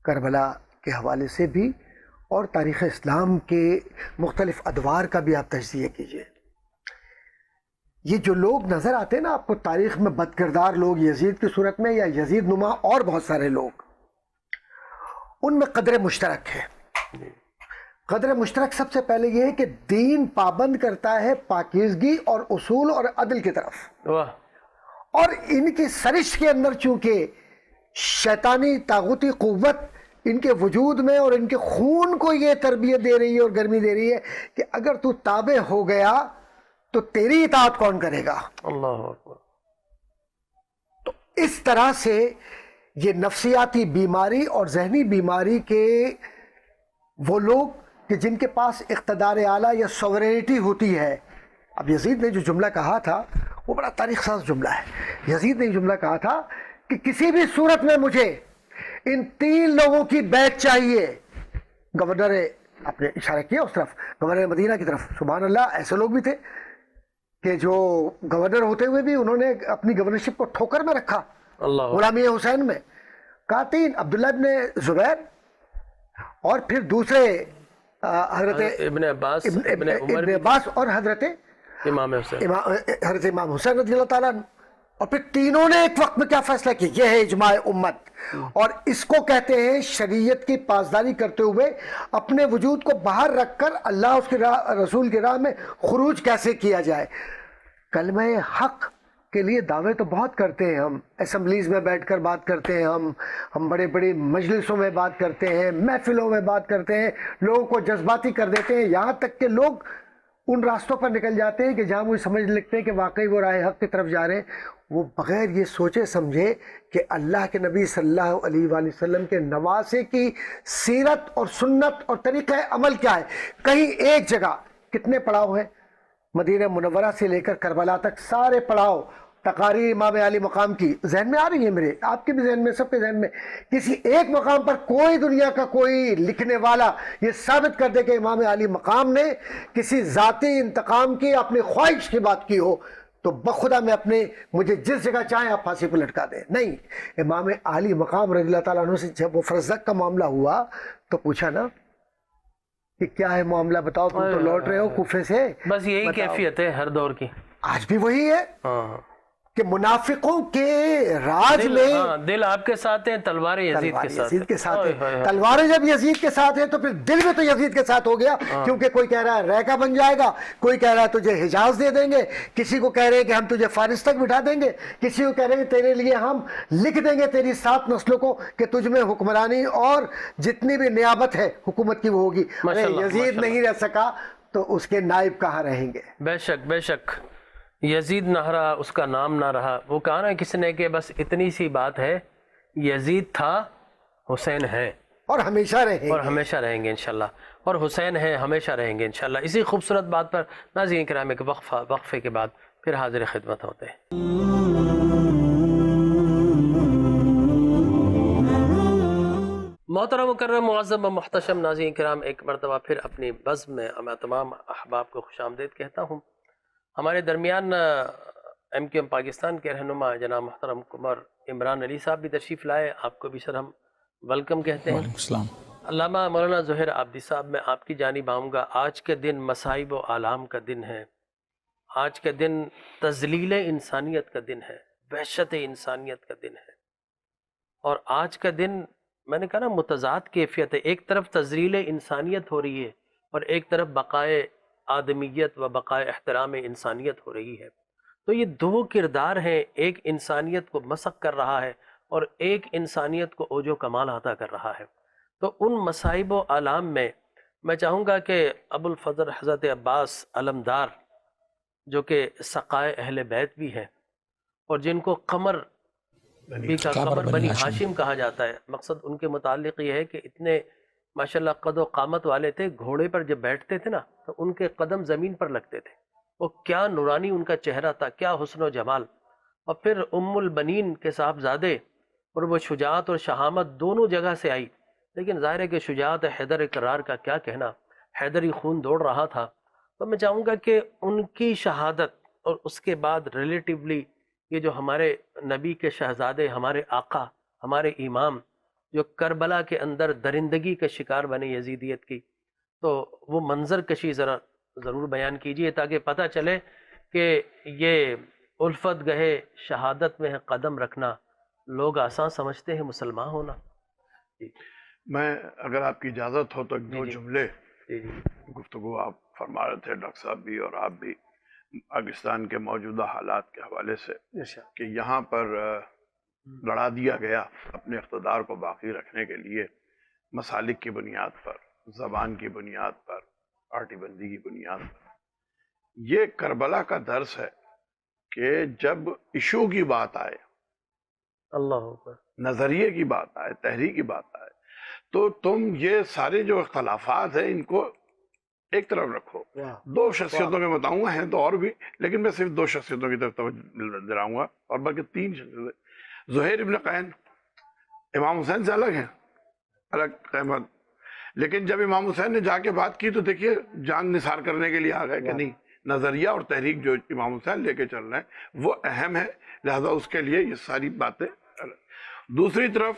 کربلا کے حوالے سے بھی اور تاریخ اسلام کے مختلف ادوار کا بھی آپ تجزیہ کیجئے، یہ جو لوگ نظر آتے ہیں نا آپ کو تاریخ میں بد کردار لوگ، یزید کی صورت میں یا یزید نما اور بہت سارے لوگ، ان میں قدر مشترک ہے۔ قدر مشترک سب سے پہلے یہ ہے کہ دین پابند کرتا ہے پاکیزگی اور اصول اور عدل کی طرف، اور ان کی سرشت کے اندر چونکہ شیطانی طاغوتی قوت ان کے وجود میں اور ان کے خون کو یہ تربیت دے رہی ہے اور گرمی دے رہی ہے کہ اگر تو تابع ہو گیا تو تیری اطاعت کون کرے گا۔ اللہ اکبر۔ تو اس طرح سے یہ نفسیاتی بیماری اور ذہنی بیماری کے وہ لوگ کہ جن کے پاس اقتدار اعلیٰ یا سوورینٹی ہوتی ہے۔ اب یزید نے جو جملہ کہا تھا وہ بڑا تاریخ ساز جملہ ہے۔ یزید نے جملہ کہا تھا کہ کسی بھی صورت میں مجھے ان 3 لوگوں کی بیعت چاہیے۔ گورنر، آپ نے اشارہ کیا اس طرف، گورنر مدینہ کی طرف، سبحان اللہ، ایسے لوگ بھی تھے کہ جو گورنر ہوتے ہوئے بھی انہوں نے اپنی گورنرشپ کو ٹھوکر میں رکھا اللہ غلامی حسین میں، کہا 3 عبداللہ ابن زبیر اور پھر دوسرے حضرت ابن عباس، ابن عمر، ابن عباس اور حضرت امام حسین، حضرت امام حسین رضی اللہ تعالیٰ عنہ، اور پھر تینوں نے ایک وقت میں کیا فیصلہ کیا؟ یہ ہے اجماع امت، اور اس کو کہتے ہیں شریعت کی پاسداری کرتے ہوئے اپنے وجود کو باہر رکھ کر اللہ اس کے رسول کی راہ میں خروج کیسے کیا جائے۔ کلمہ حق کے لیے دعوے تو بہت کرتے ہیں، ہم اسمبلیز میں بیٹھ کر بات کرتے ہیں، ہم بڑے بڑے مجلسوں میں بات کرتے ہیں، محفلوں میں بات کرتے ہیں، لوگوں کو جذباتی کر دیتے ہیں، یہاں تک کہ لوگ ان راستوں پر نکل جاتے ہیں کہ جہاں وہ سمجھ لگتے ہیں کہ واقعی وہ راہ حق کی طرف جا رہے ہیں، وہ بغیر یہ سوچے سمجھے کہ اللہ کے نبی صلی اللہ علیہ وآلہ وسلم کے نواسے کی سیرت اور سنت اور طریقہ عمل کیا ہے۔ کہیں ایک جگہ کتنے پڑاؤ ہیں؟ مدینہ منورہ سے لے کر کربلا تک سارے پڑاؤ تقاریر امام علی مقام کی ذہن میں آ رہی ہے، میرے آپ کے بھی ذہن میں، سب کے ذہن میں۔ کسی ایک مقام پر کوئی دنیا کا کوئی لکھنے والا یہ ثابت کر دے کہ امام علی مقام نے کسی ذاتی انتقام کی، اپنی خواہش کی بات کی ہو تو بخدا میں مجھے جس جگہ چاہیں آپ پھانسی پہ لٹکا دیں؟ نہیں، امام علی مقام رضی اللہ تعالیٰ عنہ سے جب وہ فرزدق کا معاملہ ہوا تو پوچھا نا کہ کیا ہے معاملہ، بتاؤ، تم تو لوٹ رہے ہو کوفے سے، بس یہی کیفیت ہے ہر دور کی، آج بھی وہی ہے ہاں کہ منافقوں کے راج میں دل آپ کے ساتھ ہیں، تلواریں یزید کے ساتھ یزید کے ساتھ ہیں۔ تلواریں جب یزید کے ساتھ ہیں تو پھر دل بھی تو یزید کے ساتھ ہو گیا، کیونکہ کوئی کہہ رہا ہے ریکا بن جائے گا، کوئی کہہ رہا ہے تجھے حجاز دے دیں گے، کسی کو کہہ رہے ہیں کہ ہم تجھے فارس تک بٹھا دیں گے، کسی کو کہہ رہے ہیں کہ تیرے لیے ہم لکھ دیں گے تیری 7 نسلوں کو کہ تجھ میں حکمرانی اور جتنی بھی نیابت ہے حکومت کی وہ ہوگی۔ یزید نہیں رہ سکا تو اس کے نائب کہاں رہیں گے؟ بے شک بے شک، یزید نہ رہا، اس کا نام نہ رہا۔ وہ کہا نا کس نے کہ بس اتنی سی بات ہے، یزید تھا، حسین ہے اور ہمیشہ رہیں گے، اور ہمیشہ رہیں گے انشاءاللہ، اور حسین ہے، ہمیشہ رہیں گے انشاءاللہ۔ اسی خوبصورت بات پر ناظرین کرام ایک وقفے کے بعد پھر حاضر خدمت ہوتے ہیں۔ محترم مکرم معظم و محتشم ناظرین کرام، ایک مرتبہ پھر اپنی بزم میں میں تمام احباب کو خوش آمدید کہتا ہوں۔ ہمارے درمیان ایم کیو ایم پاکستان کے رہنما جناب محترم قمر عمران علی صاحب بھی تشریف لائے، آپ کو بھی سر ہم ویلکم کہتے ہیں۔ وعلیکم السلام۔ علامہ مولانا ظہیر عابدی صاحب، میں آپ کی جانب آؤں گا۔ آج کے دن مصائب و آلام کا دن ہے، آج کے دن تذلیل انسانیت کا دن ہے، وحشت انسانیت کا دن ہے، اور آج کا دن میں نے کہا نا متضاد کیفیت ہے، ایک طرف تذلیل انسانیت ہو رہی ہے اور ایک طرف بقائے آدمیت و بقائے احترام انسانیت ہو رہی ہے۔ تو یہ 2 کردار ہیں، ایک انسانیت کو مسخ کر رہا ہے اور ایک انسانیت کو اوج و کمال عطا کر رہا ہے۔ تو ان مصائب و آلام میں میں چاہوں گا کہ ابو الفضل حضرت عباس علمدار، جو کہ سقائے اہل بیت بھی ہیں اور جن کو قمر بنی ہاشم کہا جاتا ہے، مقصد ان کے متعلق یہ ہے کہ اتنے ماشاءاللہ قد و قامت والے تھے، گھوڑے پر جب بیٹھتے تھے نا تو ان کے قدم زمین پر لگتے تھے، وہ کیا نورانی ان کا چہرہ تھا، کیا حسن و جمال۔ اور پھر ام البنین کے صاحبزادے، اور وہ شجاعت اور شہامت دونوں جگہ سے آئی، لیکن ظاہر ہے کہ شجاعت حیدر کرار کا کیا کہنا، حیدری خون دوڑ رہا تھا۔ تو میں چاہوں گا کہ ان کی شہادت اور اس کے بعد ریلیٹیولی یہ جو ہمارے نبی کے شہزادے، ہمارے آقا، ہمارے امام، جو کربلا کے اندر درندگی کا شکار بنے یزیدیت کی، تو وہ منظر کشی ضرور بیان کیجئے تاکہ پتہ چلے کہ یہ الفت گہے شہادت میں ہے قدم رکھنا، لوگ آسان سمجھتے ہیں مسلمان ہونا۔ میں اگر آپ کی اجازت ہو تو 2 جملے جی گفتگو آپ فرما رہے تھے ڈاکٹر صاحب بھی اور آپ بھی، پاکستان کے موجودہ حالات کے حوالے سے، کہ یہاں پر لڑا دیا گیا اپنے اقتدار کو باقی رکھنے کے لیے مسالک کی بنیاد پر، زبان کی بنیاد پر، پارٹی بندی کی بنیاد پر۔ یہ کربلا کا درس ہے کہ جب ایشو کی بات آئے، اللہ اکبر، نظریے کی بات آئے، تحریک کی بات آئے، تو تم یہ سارے جو اختلافات ہیں ان کو ایک طرف رکھو۔ 2 شخصیتوں میں بتاؤں گا، ہیں تو اور بھی، لیکن میں صرف 2 شخصیتوں کی طرف توجہ دلاؤں گا، اور بلکہ 3 شخصیتیں۔ زہیر ابن قین امام حسین سے الگ ہیں، الگ قیمت، لیکن جب امام حسین نے جا کے بات کی تو دیکھیے جان نثار کرنے کے لیے آ گئے کہ نہیں، نظریہ اور تحریک جو امام حسین لے کے چل رہے ہیں وہ اہم ہے، لہذا اس کے لیے یہ ساری باتیں دوسری طرف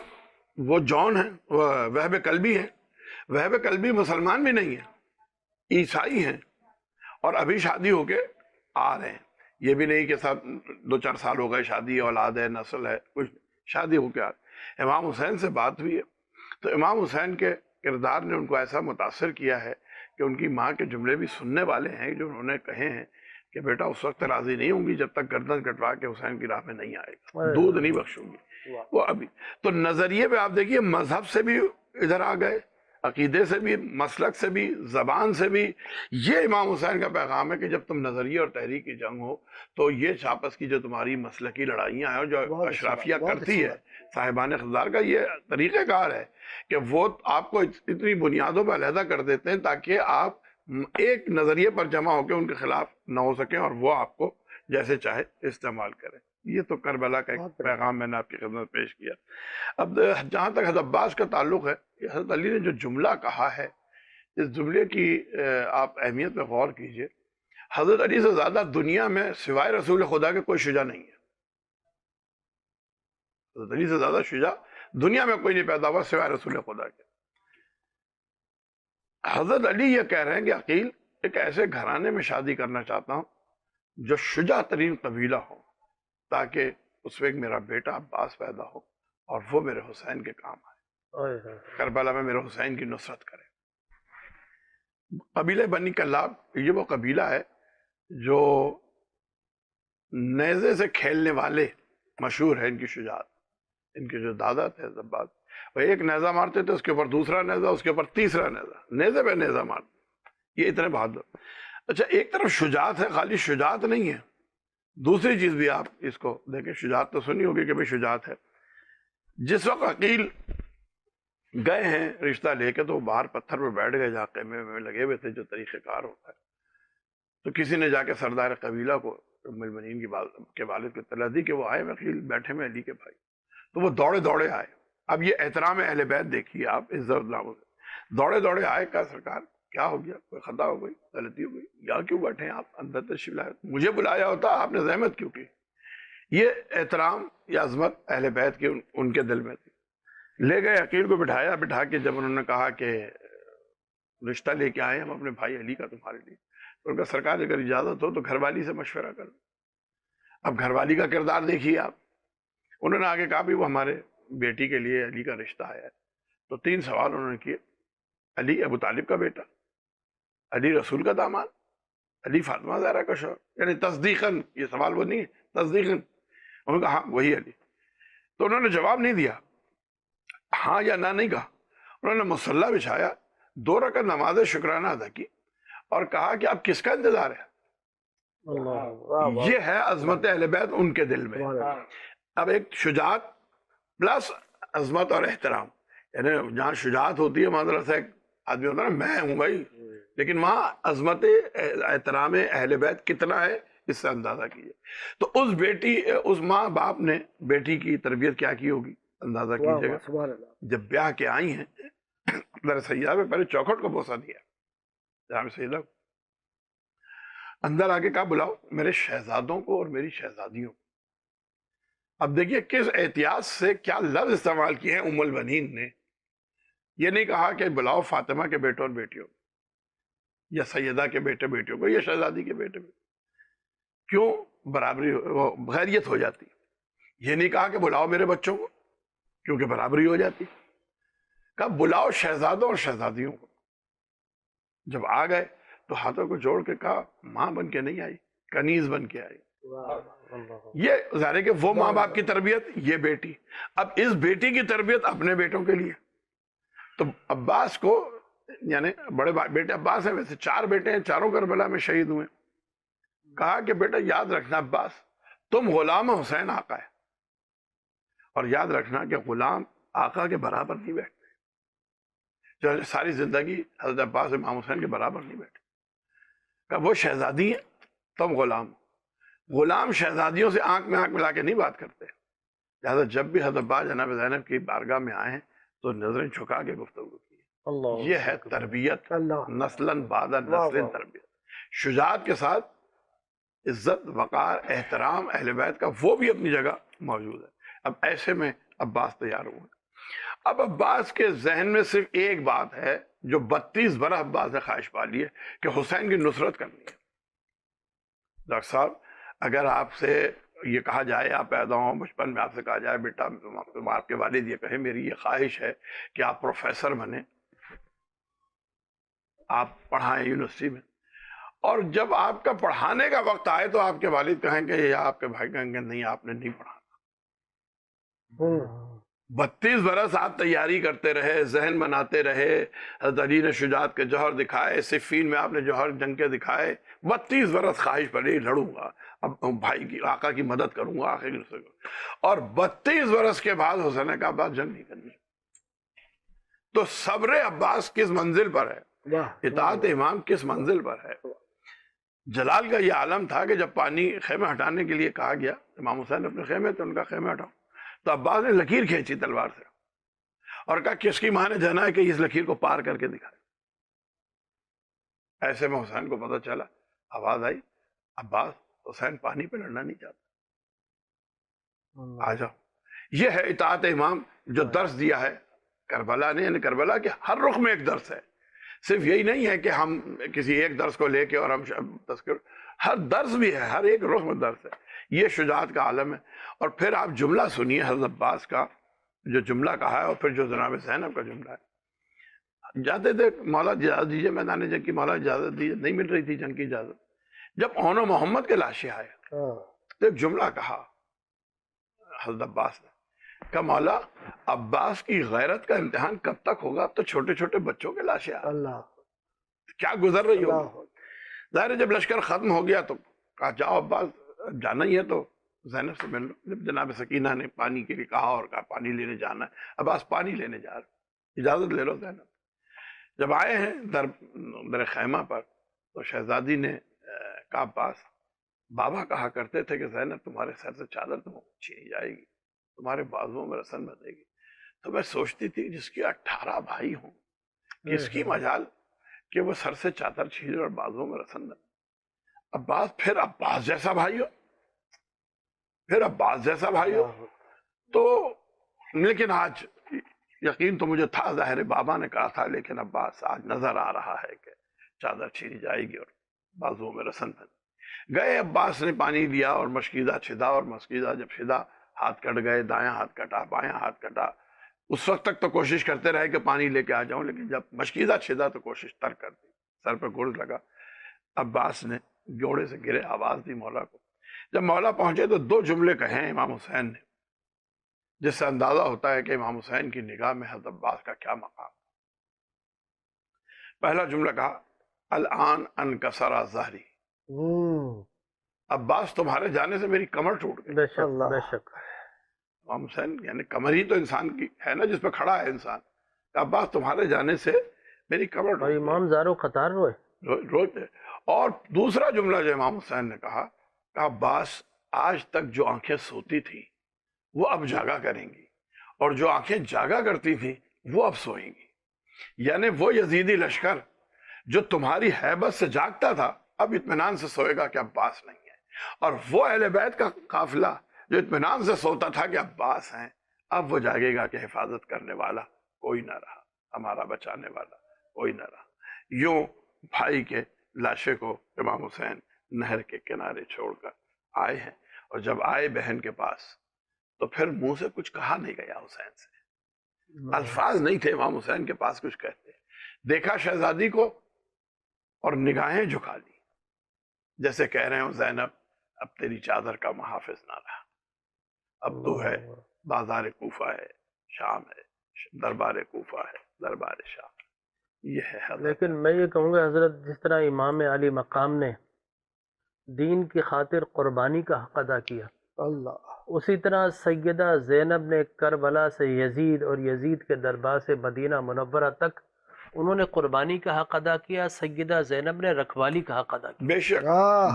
وہ جون ہیں، وہ وہب قلبی ہیں، وہب قلبی مسلمان بھی نہیں ہیں، عیسائی ہیں، اور ابھی شادی ہو کے آ رہے ہیں، یہ بھی نہیں کہ سب 2-4 سال ہو گئے شادی، اولاد ہے، نسل ہے، کچھ شادی ہو کے آ رہے۔ امام حسین سے بات ہوئی ہے تو امام حسین کے کردار نے ان کو ایسا متاثر کیا ہے کہ ان کی ماں کے جملے بھی سننے والے ہیں، جو انہوں نے کہے ہیں کہ بیٹا اس وقت راضی نہیں ہوں گی جب تک گردن کٹوا کے حسین کی راہ میں نہیں آئے گا، دودھ نہیں بخشوں گی وہ ابھی۔ تو نظریے پہ آپ دیکھیے، مذہب سے بھی ادھر آ گئے، عقیدے سے بھی، مسلک سے بھی، زبان سے بھی۔ یہ امام حسین کا پیغام ہے کہ جب تم نظریے اور تحریک کی جنگ ہو تو یہ آپس کی جو تمہاری مسلکی لڑائیاں ہیں اور جو اشرافیہ کرتی ہے صاحبان اقتدار کا یہ طریقہ کار ہے کہ وہ آپ کو اتنی بنیادوں پر علیحدہ کر دیتے ہیں تاکہ آپ ایک نظریے پر جمع ہو کے ان کے خلاف نہ ہو سکیں اور وہ آپ کو جیسے چاہے استعمال کریں۔ یہ تو کربلا کا ایک پیغام میں نے آپ کی خدمت پیش کیا۔ اب جہاں تک حضرت عباس کا تعلق ہے، حضرت علی نے جو جملہ کہا ہے، اس جملے کی آپ اہمیت پہ غور کیجئے۔ حضرت علی سے زیادہ دنیا میں سوائے رسول خدا کے کوئی شجاع نہیں ہے۔ حضرت علی سے زیادہ شجاع دنیا میں کوئی نہیں پیدا ہوا سوائے رسول خدا کے۔ حضرت علی یہ کہہ رہے ہیں کہ عقیل ایک ایسے گھرانے میں شادی کرنا چاہتا ہوں جو شجاع ترین قبیلہ ہو، تاکہ اس میں ایک میرا بیٹا عباس پیدا ہو اور وہ میرے حسین کے کام آئے، کربلا میں میرے حسین کی نصرت کرے۔ قبیلہ بنی کلاب یہ وہ قبیلہ ہے جو نیزے سے کھیلنے والے مشہور ہے، ان کی شجاعت۔ ان کے جو دادا تھے عباس، وہ ایک نیزہ مارتے تھے، اس کے اوپر دوسرا نیزہ، اس کے اوپر تیسرا نیزہ، نیزے پہ نیزہ مارتے، یہ اتنے بہادر۔ اچھا، ایک طرف شجاعت ہے، خالی شجاعت نہیں ہے، دوسری چیز بھی آپ اس کو دیکھیں۔ شجاعت تو سنی ہوگی کہ بھئی شجاعت ہے۔ جس وقت عقیل گئے ہیں رشتہ لے کے تو باہر پتھر پہ بیٹھ گئے جہاں خیمے میں لگے ہوئے تھے، جو طریقہ کار ہوتا ہے، تو کسی نے جا کے سردار قبیلہ کو، ام المؤمنین کے والد کو اطلاع دی کہ وہ آئے عقیل بیٹھے میں علی کے بھائی، تو وہ دوڑے دوڑے آئے۔ اب یہ احترام اہل بیت دیکھیے آپ، عزت ناموں سے دوڑے دوڑے آئے، کہا سرکار کیا ہو گیا، کوئی خطا ہو گئی، غلطی ہو گئی، یہاں کیوں بیٹھے ہیں آپ، اندر تشریف لائے، مجھے بلایا ہوتا، آپ نے زحمت کیوں کی۔ یہ احترام یا عظمت اہل بیت کی ان کے دل میں تھی۔ لے گئے عقیل کو، بٹھایا، بٹھا کے جب انہوں نے کہا کہ رشتہ لے کے آئے ہم اپنے بھائی علی کا تمہارے لیے، تو ان کا سرکار اگر اجازت ہو تو گھر والی سے مشورہ کر لو۔ اب گھر والی کا کردار دیکھیے آپ، انہوں نے آگے کہا بھی وہ ہمارے بیٹی کے لیے علی کا رشتہ آیا ہے، تو 3 سوال انہوں نے کیے۔ علی ابو طالب کا بیٹا، علی رسول کا داماد، علی فاطمہ زہرا کا شوہر، یعنی تصدیقاً، یہ سوال وہ نہیں ہے، تصدیقاً انہوں نے کہا ہاں وہی علی۔ تو انہوں نے جواب نہیں دیا، ہاں یا نہ نہیں کہا، انہوں نے مصلی بچھایا، 2 رکعت نماز شکرانہ ادا کی اور کہا کہ اب کس کا انتظار ہے۔ یہ ہے عظمت اہل بیت ان کے دل میں۔ اب ایک شجاعت پلس عظمت اور احترام، یعنی جہاں شجاعت ہوتی ہے معذرت سے ایک آدمی ہوتا ہے نا میں ہوں بھائی، لیکن وہاں عظمت احترام اہل بیت کتنا ہے اس سے اندازہ کیجیے۔ تو اس ماں باپ نے بیٹی کی تربیت کیا کی ہوگی اندازہ کیجیے گا۔ جب بیاہ کے آئی ہیں در سیدہ میں پہلے چوکھٹ کو بوسہ دیا، جہاں سیدہ کو اندر آ کے کہا بلاؤ میرے شہزادوں کو اور میری شہزادیوں کو۔ اب دیکھیے کس احتیاط سے کیا لفظ استعمال کیے ہیں ام البنین نے۔ یہ نہیں کہا کہ بلاؤ فاطمہ کے بیٹوں اور بیٹیوں یا سیدہ کے بیٹے بیٹیوں کو یا شہزادی کے بیٹے بیٹے، کیوں برابری وہ غیریت ہو جاتی۔ یہ نہیں کہا کہ بلاؤ میرے بچوں کو کیونکہ برابری ہو جاتی، کہا بلاؤ شہزادوں اور شہزادیوں کو۔ جب آ گئے تو ہاتھوں کو جوڑ کے کہا ماں بن کے نہیں آئی، کنیز بن کے آئی۔ یہ ظاہر ہے کہ وہ ماں باپ کی تربیت، یہ بیٹی، اب اس بیٹی کی تربیت اپنے بیٹوں کے لیے۔ تو عباس کو، یعنی بڑے بیٹے عباس ہیں، ویسے 4 بیٹے ہیں، چاروں کربلا میں شہید ہوئے۔ کہا کہ بیٹا یاد رکھنا عباس، تم غلام حسین آقا ہے، اور یاد رکھنا کہ غلام آقا کے برابر نہیں بیٹھتے۔ جو ساری زندگی حضرت عباس امام حسین کے برابر نہیں بیٹھے۔ کہ وہ شہزادی ہیں، تم غلام ہو۔ غلام شہزادیوں سے آنکھ میں آنکھ ملا کے نہیں بات کرتے، لہٰذا جب بھی حضرت عباس جناب زینب کی بارگاہ میں آئے ہیں تو نظریں چھکا کے گفتگو کی۔ یہ ہے تربیت، نسلاً بعد نسل تربیت، شجاعت کے ساتھ عزت، وقار، احترام اہل بیت کا وہ بھی اپنی جگہ موجود ہے۔ اب ایسے میں عباس تیار ہوئے. اب عباس کے ذہن میں صرف ایک بات ہے جو 32 برس عباس نے خواہش پالی ہے کہ حسین کی نصرت کرنی ہے. ڈاکٹر صاحب اگر آپ سے یہ کہا جائے، آپ پیدا ہوں بچپن میں آپ سے کہا جائے بیٹا آپ کے والد یہ کہیں میری یہ خواہش ہے کہ آپ پروفیسر بنیں، آپ پڑھائیں یونیورسٹی میں، اور جب آپ کا پڑھانے کا وقت آئے تو آپ کے والد کہیں گے یا آپ کے بھائی کہیں گے نہیں آپ نے نہیں پڑھانا. 32 برس آپ تیاری کرتے رہے، ذہن بناتے رہے، حضرت علی نے شجاعت کے جوہر دکھائے، صفین میں آپ نے جوہر جنگ کے دکھائے، 32 برس خواہش پڑی لڑوں گا، اب بھائی کی آقا کی مدد کروں گا آخر کی، اور 32 برس کے بعد حسین نے کہا عباس جنگ نہیں کرنی. تو صبر عباس کس منزل پر ہے، اطاعت امام کس منزل پر ہے. جلال کا یہ عالم تھا کہ جب پانی خیمہ ہٹانے کے لیے کہا گیا، امام حسین اپنے خیمے تھے، ان کا خیمہ ہٹاؤ، تو عباس نے لکیر کھینچی تلوار سے اور کہا کس کی ماں نے جانا ہے کہ اس لکیر کو پار کر کے دکھائے. ایسے میں حسین کو پتہ چلا، آواز آئی عباس حسین پانی پہ لڑنا نہیں چاہتا، آ جاؤ. یہ ہے اطاعت امام جو درس دیا ہے کربلا نے، یعنی کربلا کے ہر رخ میں ایک درس ہے. صرف یہی نہیں ہے کہ ہم کسی ایک درس کو لے کے اور ہم تذکر، ہر درس بھی ہے، ہر ایک رخ میں درس ہے. یہ شجاعت کا عالم ہے. اور پھر آپ جملہ سنیے حضرت عباس کا جو جملہ کہا ہے، اور پھر جو جناب زینب کا جملہ ہے. جاتے تھے مولا اجازت دیجیے میدان جنگ کی، مولا اجازت دیجیے، نہیں مل رہی تھی جنگ کی اجازت. جب اون و محمد کے لاشیں آئے تو ایک جملہ کہا حضرت عباس نے، کہ مولا عباس کی غیرت کا امتحان کب تک ہوگا، اب تو چھوٹے چھوٹے بچوں کے لاشیں آئے، اللہ کیا گزر رہی ہوگی. اللہ ظاہر ہے جب لشکر ختم ہو گیا تو کہا جاؤ عباس جانا ہی ہے تو زینب سے مل لو. جب جناب سکینہ نے پانی کے لیے کہا اور کہا پانی لینے جانا ہے، عباس پانی لینے جا رہے، اجازت لے لو زینب. جب آئے ہیں در خیمہ پر تو شہزادی نے کہا عباس بابا کہا کرتے تھے کہ زینب تمہارے سر سے چادر تو چھینی جائے گی، تمہارے بازوؤں میں رسن بندھے گی. تو میں سوچتی تھی جس کے 18 بھائی ہوں کس کی مجال کہ وہ سر سے چادر چھین اور بازوؤں میں رسن بندھے. عباس پھر عباس جیسا بھائی ہو، پھر عباس جیسا بھائی ہو. تو لیکن آج یقین تو مجھے تھا، ظاہر بابا نے کہا تھا، لیکن عباس آج نظر آ رہا ہے کہ چادر چھینی جائے گی اور بازوؤں میں رسن بندھے. گئے عباس نے پانی لیا اور مشکیزہ چھدا، اور مشکیزہ جب چھدا ہاتھ کٹ گئے، دایاں ہاتھ کٹا، بایاں ہاتھ کٹا. اس وقت تک تو کوشش کرتے رہے کہ پانی لے کے آ جاؤں، لیکن جب مشکیزہ چھدا تو کوشش ترک کر دی، سر پہ گرز لگا. عباس نے جوڑے سے گرے، آواز دی مولا کو. جب مولا پہنچے تو 2 جملے کہیں امام حسین نے، جس سے اندازہ ہوتا ہے کہ امام حسین کی نگاہ میں حضرت عباس کا کیا مقام. پہلا جملہ کہا الآن انکسر ظہری، عباس تمہارے جانے سے میری کمر ٹوٹ گئی. بے شک بے شک. امام حسین یعنی کمر ہی تو انسان کی ہے نا جس پہ کھڑا ہے انسان. عباس تمہارے جانے سے میری کمر ٹوٹ اور گئی. امام زارو قطار روئے. روتے. اور دوسرا جملہ جو امام حسین نے کہا کہ عباس آج تک جو آنکھیں سوتی تھی وہ اب جاگا کریں گی، اور جو آنکھیں جاگا کرتی تھی وہ اب سوئیں گی. یعنی وہ یزیدی لشکر جو تمہاری ہیبت سے جاگتا تھا اب اطمینان سے سوئے گا کہ عباس نہیں ہے، اور وہ اہل بیت کا قافلہ جو اطمینان سے سوتا تھا کہ عباس ہیں، اب وہ جاگے گا کہ حفاظت کرنے والا کوئی نہ رہا، ہمارا بچانے والا کوئی نہ رہا. یوں بھائی کے لاشے کو امام حسین نہر کے کنارے چھوڑ کر آئے ہیں. اور جب آئے بہن کے پاس تو پھر منہ سے کچھ کہا نہیں گیا حسین سے، الفاظ نہیں تھے امام حسین کے پاس کچھ کہتے. دیکھا شہزادی کو اور نگاہیں جھکا لی، جیسے کہہ رہے ہوں زینب اب تیری چادر کا محافظ نہ رہا، اب تو ہے بازار کوفہ ہے، شام ہے، دربار کوفہ ہے، دربار شام. یہ ہے حضرت. لیکن میں یہ کہوں گا حضرت جس طرح امام علی مقام نے دین کی خاطر قربانی کا حق ادا کیا، اللہ اسی طرح سیدہ زینب نے کربلا سے یزید اور یزید کے دربار سے مدینہ منورہ تک انہوں نے قربانی کا حق ادا کیا. سیدہ زینب نے رکھوالی کا حق ادا کیا. بے شک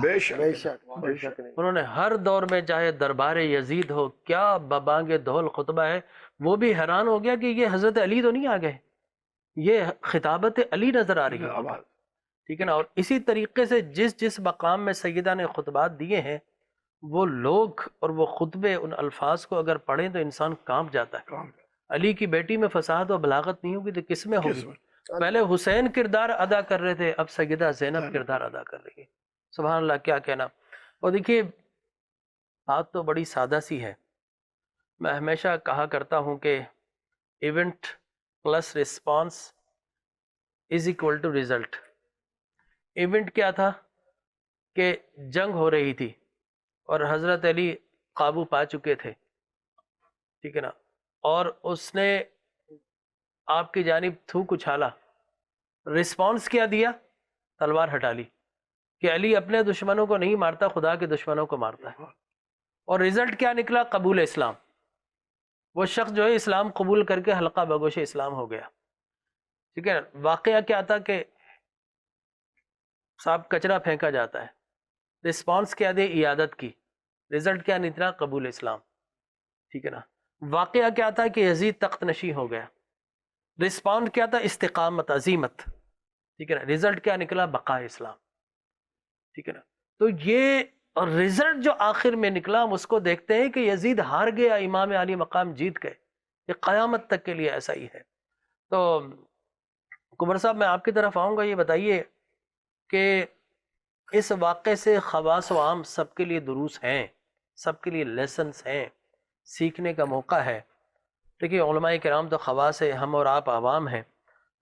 بے شک بے شک بے شک نہیں. انہوں نے ہر دور میں چاہے دربار یزید ہو، کیا ببانگ دھول خطبہ ہے. وہ بھی حیران ہو گیا کہ یہ حضرت علی تو نہیں آ گئے، یہ خطابت علی نظر آ رہی ہے. ٹھیک ہے نا. اور اسی طریقے سے جس مقام میں سیدہ نے خطبات دیے ہیں وہ لوگ اور وہ خطبے، ان الفاظ کو اگر پڑھیں تو انسان کانپ جاتا ہے۔ علی کی بیٹی میں فصاحت و بلاغت نہیں ہوگی تو کس میں ہوگی؟ پہلے حسین کردار ادا کر رہے تھے، اب سیدہ زینب کردار ادا کر رہی ہے۔ سبحان اللہ، کیا کہنا۔ اور دیکھیے بات تو بڑی سادہ سی ہے، میں ہمیشہ کہا کرتا ہوں کہ event plus response is equal to result. Event کیا تھا کہ جنگ ہو رہی تھی اور حضرت علی قابو پا چکے تھے، ٹھیک ہے نا، اور اس نے آپ کی جانب تھوک اچھالا، رسپانس کیا دیا؟ تلوار ہٹا لی کہ علی اپنے دشمنوں کو نہیں مارتا، خدا کے دشمنوں کو مارتا ہے۔ اور رزلٹ کیا نکلا؟ قبول اسلام۔ وہ شخص جو ہے اسلام قبول کر کے حلقہ بگوش اسلام ہو گیا، ٹھیک ہے۔ واقعہ کیا تھا کہ صاحب کچرا پھینکا جاتا ہے، رسپانس کیا دے؟ عیادت کی۔ رزلٹ کیا نکلا؟ قبول اسلام، ٹھیک ہے نا۔ واقعہ کیا تھا کہ یزید تخت نشین ہو گیا، رسپانس کیا تھا؟ استقامت، عزیمت، ٹھیک ہے نا۔ رزلٹ کیا نکلا؟ بقاء اسلام، ٹھیک ہے نا۔ تو یہ رزلٹ جو آخر میں نکلا ہم اس کو دیکھتے ہیں کہ یزید ہار گیا، امام علی مقام جیت گئے۔ یہ قیامت تک کے لیے ایسا ہی ہے۔ تو کمر صاحب میں آپ کی طرف آؤں گا، یہ بتائیے کہ اس واقعے سے خواص و عام سب کے لیے دروس ہیں، سب کے لیے لیسنس ہیں، سیکھنے کا موقع ہے۔ دیکھیے علماء کرام تو خواص ہے، ہم اور آپ عوام ہیں۔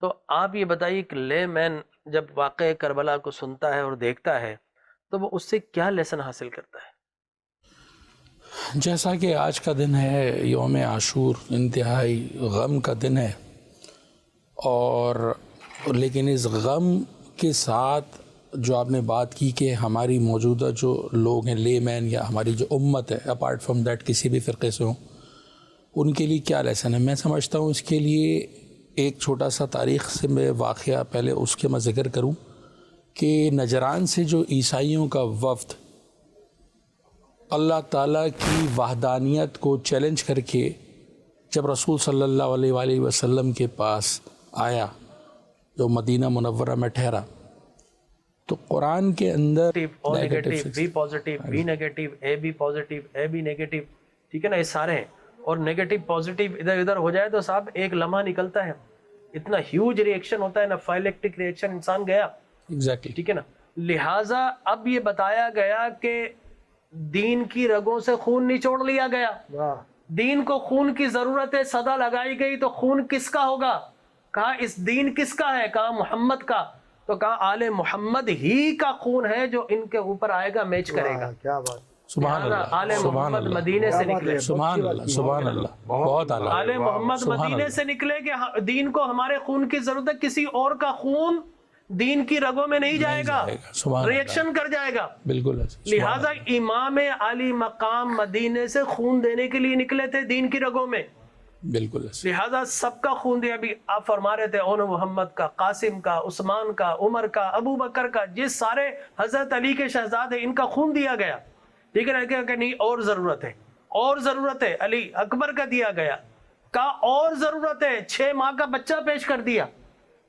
تو آپ یہ بتائیے کہ لے مین جب واقعہ کربلا کو سنتا ہے اور دیکھتا ہے تو وہ اس سے کیا لیسن حاصل کرتا ہے؟ جیسا کہ آج کا دن ہے یوم عاشور، انتہائی غم کا دن ہے، اور لیکن اس غم کے ساتھ جو آپ نے بات کی کہ ہماری موجودہ جو لوگ ہیں لے مین یا ہماری جو امت ہے، اپارٹ فرام دیٹ کسی بھی فرقے سے ہوں، ان کے لیے کیا لیسن ہے؟ میں سمجھتا ہوں اس کے لیے ایک چھوٹا سا تاریخ سے میں واقعہ پہلے اس کے میں ذکر کروں کہ نجران سے جو عیسائیوں کا وفد اللہ تعالیٰ کی وحدانیت کو چیلنج کر کے جب رسول صلی اللہ علیہ وآلہ وسلم کے پاس آیا، جو مدینہ منورہ میں ٹھہرا، تو قرآن کے اندر O negative, B positive, B negative, A B positive, A B negative, ٹھیک ہے نا، یہ سارے ہیں۔ اور نیگیٹو پازیٹیو ادھر ادھر ہو جائے تو صاحب ایک لمحہ نکلتا ہے، اتنا ہیوج ری ایکشن ہوتا ہے نا، فائلیکٹک ری ایکشن، انسان گیا، ایگزیکٹلی، ٹھیک ہے نا۔ لہٰذا اب یہ بتایا گیا کہ دین کی رگوں سے خون نچوڑ لیا گیا، دین کو خون کی ضرورت ہے، صدا لگائی گئی تو خون کس کا ہوگا؟ کہا اس دین کس کا ہے؟ کہا محمد کا، تو کہا آل محمد ہی کا خون ہے جو ان کے اوپر آئے گا، میچ کرے گا۔ کیا بات، سبحان اللہ، آل سبحان محمد اللہ، مدینے سے نکلے، سبحان اللہ، سبحان اللہ، بہت اعلیٰ، آل محمد سبحان مدینے اللہ، سے نکلے کہ دین کو ہمارے خون کی ضرورت ہے، کسی اور کا خون دین کی رگوں میں نہیں جائے گا، سبحان اللہ، ریئیکشن کر جائے گا۔ بالکل، لہٰذا امام علی مقام مدینے سے خون دینے کے لیے نکلے تھے دین کی رگوں میں، بالکل، لہٰذا سب کا خون دیا۔ ابھی آپ فرما رہے تھے اون محمد کا، قاسم کا، عثمان کا، عمر کا، ابو بکر کا، جس سارے حضرت علی کے شہزادے ان کا خون دیا گیا، ٹھیک ہے نا، کہ نہیں اور ضرورت ہے، اور ضرورت ہے، علی اکبر کا دیا گیا، کہا اور ضرورت ہے، 6 ماہ کا بچہ پیش کر دیا،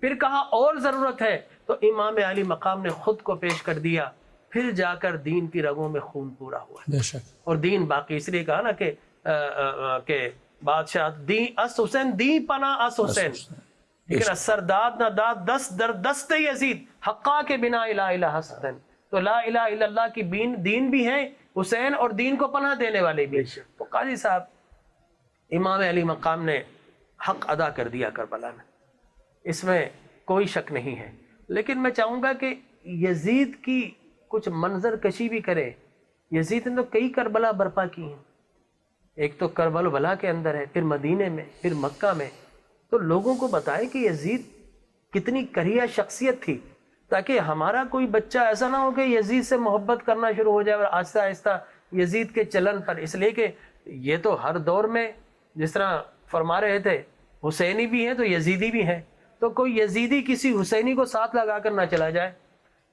پھر کہا اور ضرورت ہے تو امام علی مقام نے خود کو پیش کر دیا، پھر جا کر دین کی رگوں میں خون پورا ہوا، بے شک، اور دین باقی۔ اس لیے کہا نا کہ بادشاہ دی اس حسین دی پناہ اس حسین، ٹھیک ہے نا، سرداد نہ داد دست در دست یزید، حقا کے بنا الہ الہ حسن، تو لا الہ الا اللہ کی دین بھی ہے حسین، اور دین کو پناہ دینے والے بھی۔ تو قاضی صاحب امام علی مقام نے حق ادا کر دیا کربلا میں، اس میں کوئی شک نہیں ہے۔ لیکن میں چاہوں گا کہ یزید کی کچھ منظر کشی بھی کرے۔ یزید نے تو کئی کربلا برپا کی ہیں، ایک تو کربلا کے اندر ہے، پھر مدینے میں، پھر مکہ میں، تو لوگوں کو بتائے کہ یزید کتنی کریہ شخصیت تھی، تاکہ ہمارا کوئی بچہ ایسا نہ ہو کہ یزید سے محبت کرنا شروع ہو جائے اور آہستہ آہستہ یزید کے چلن پر، اس لیے کہ یہ تو ہر دور میں جس طرح فرما رہے تھے حسینی بھی ہیں تو یزیدی بھی ہیں، تو کوئی یزیدی کسی حسینی کو ساتھ لگا کر نہ چلا جائے،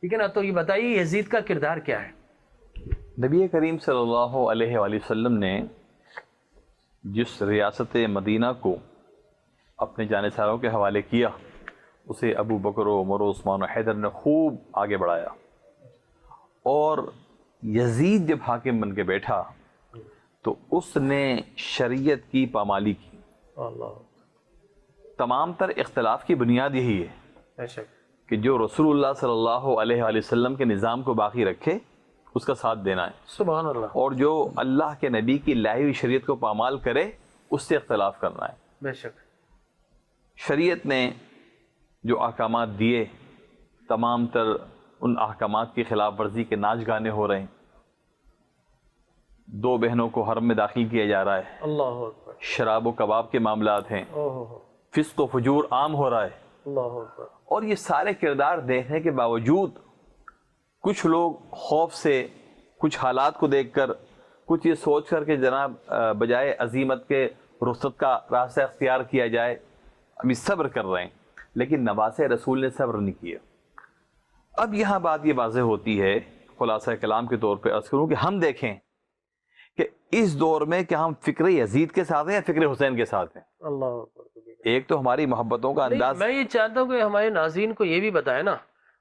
ٹھیک ہے نا۔ تو یہ بتائیے یزید کا کردار کیا ہے؟ نبی کریم صلی اللہ علیہ وآلہ وسلم نے جس ریاست مدینہ کو اپنے جانثاروں کے حوالے کیا، اسے ابو بکر و عمر و عثمان و حیدر نے خوب آگے بڑھایا، اور یزید جب حاکم بن کے بیٹھا تو اس نے شریعت کی پامالی کی. اللہ تمام تر اختلاف کی بنیاد یہی ہے بے شک. کہ جو رسول اللہ صلی اللہ علیہ وآلہ وسلم کے نظام کو باقی رکھے اس کا ساتھ دینا ہے, سبحان اللہ. اور جو اللہ کے نبی کی لائی ہوئی شریعت کو پامال کرے اس سے اختلاف کرنا ہے. بے شک. شریعت نے جو احکامات دیے تمام تر ان احکامات کی خلاف ورزی کے ناچ گانے ہو رہے ہیں. 2 بہنوں کو حرم میں داخل کیا جا رہا ہے, اللہ اکبر. شراب و کباب کے معاملات ہیں, فسق و فجور عام ہو رہا ہے. اللہ اکبر. اور یہ سارے کردار دیکھنے کے باوجود کچھ لوگ خوف سے, کچھ حالات کو دیکھ کر, کچھ یہ سوچ کر کہ جناب بجائے عزیمت کے رخصت کا راستہ اختیار کیا جائے ابھی صبر کر رہے ہیں, لیکن نواز رسول نے صبر نہیں کیا. اب یہاں بات یہ واضح ہوتی ہے, خلاصہ کلام کے طور پہ عرض کروں کہ ہم دیکھیں کہ اس دور میں کیا ہم فکر یزید کے ساتھ ہیں یا فکر حسین کے ساتھ ہیں. اللہ اکبر. ایک تو ہماری محبتوں کا انداز. میں یہ چاہتا ہوں کہ ہمارے ناظرین کو یہ بھی بتائے نا,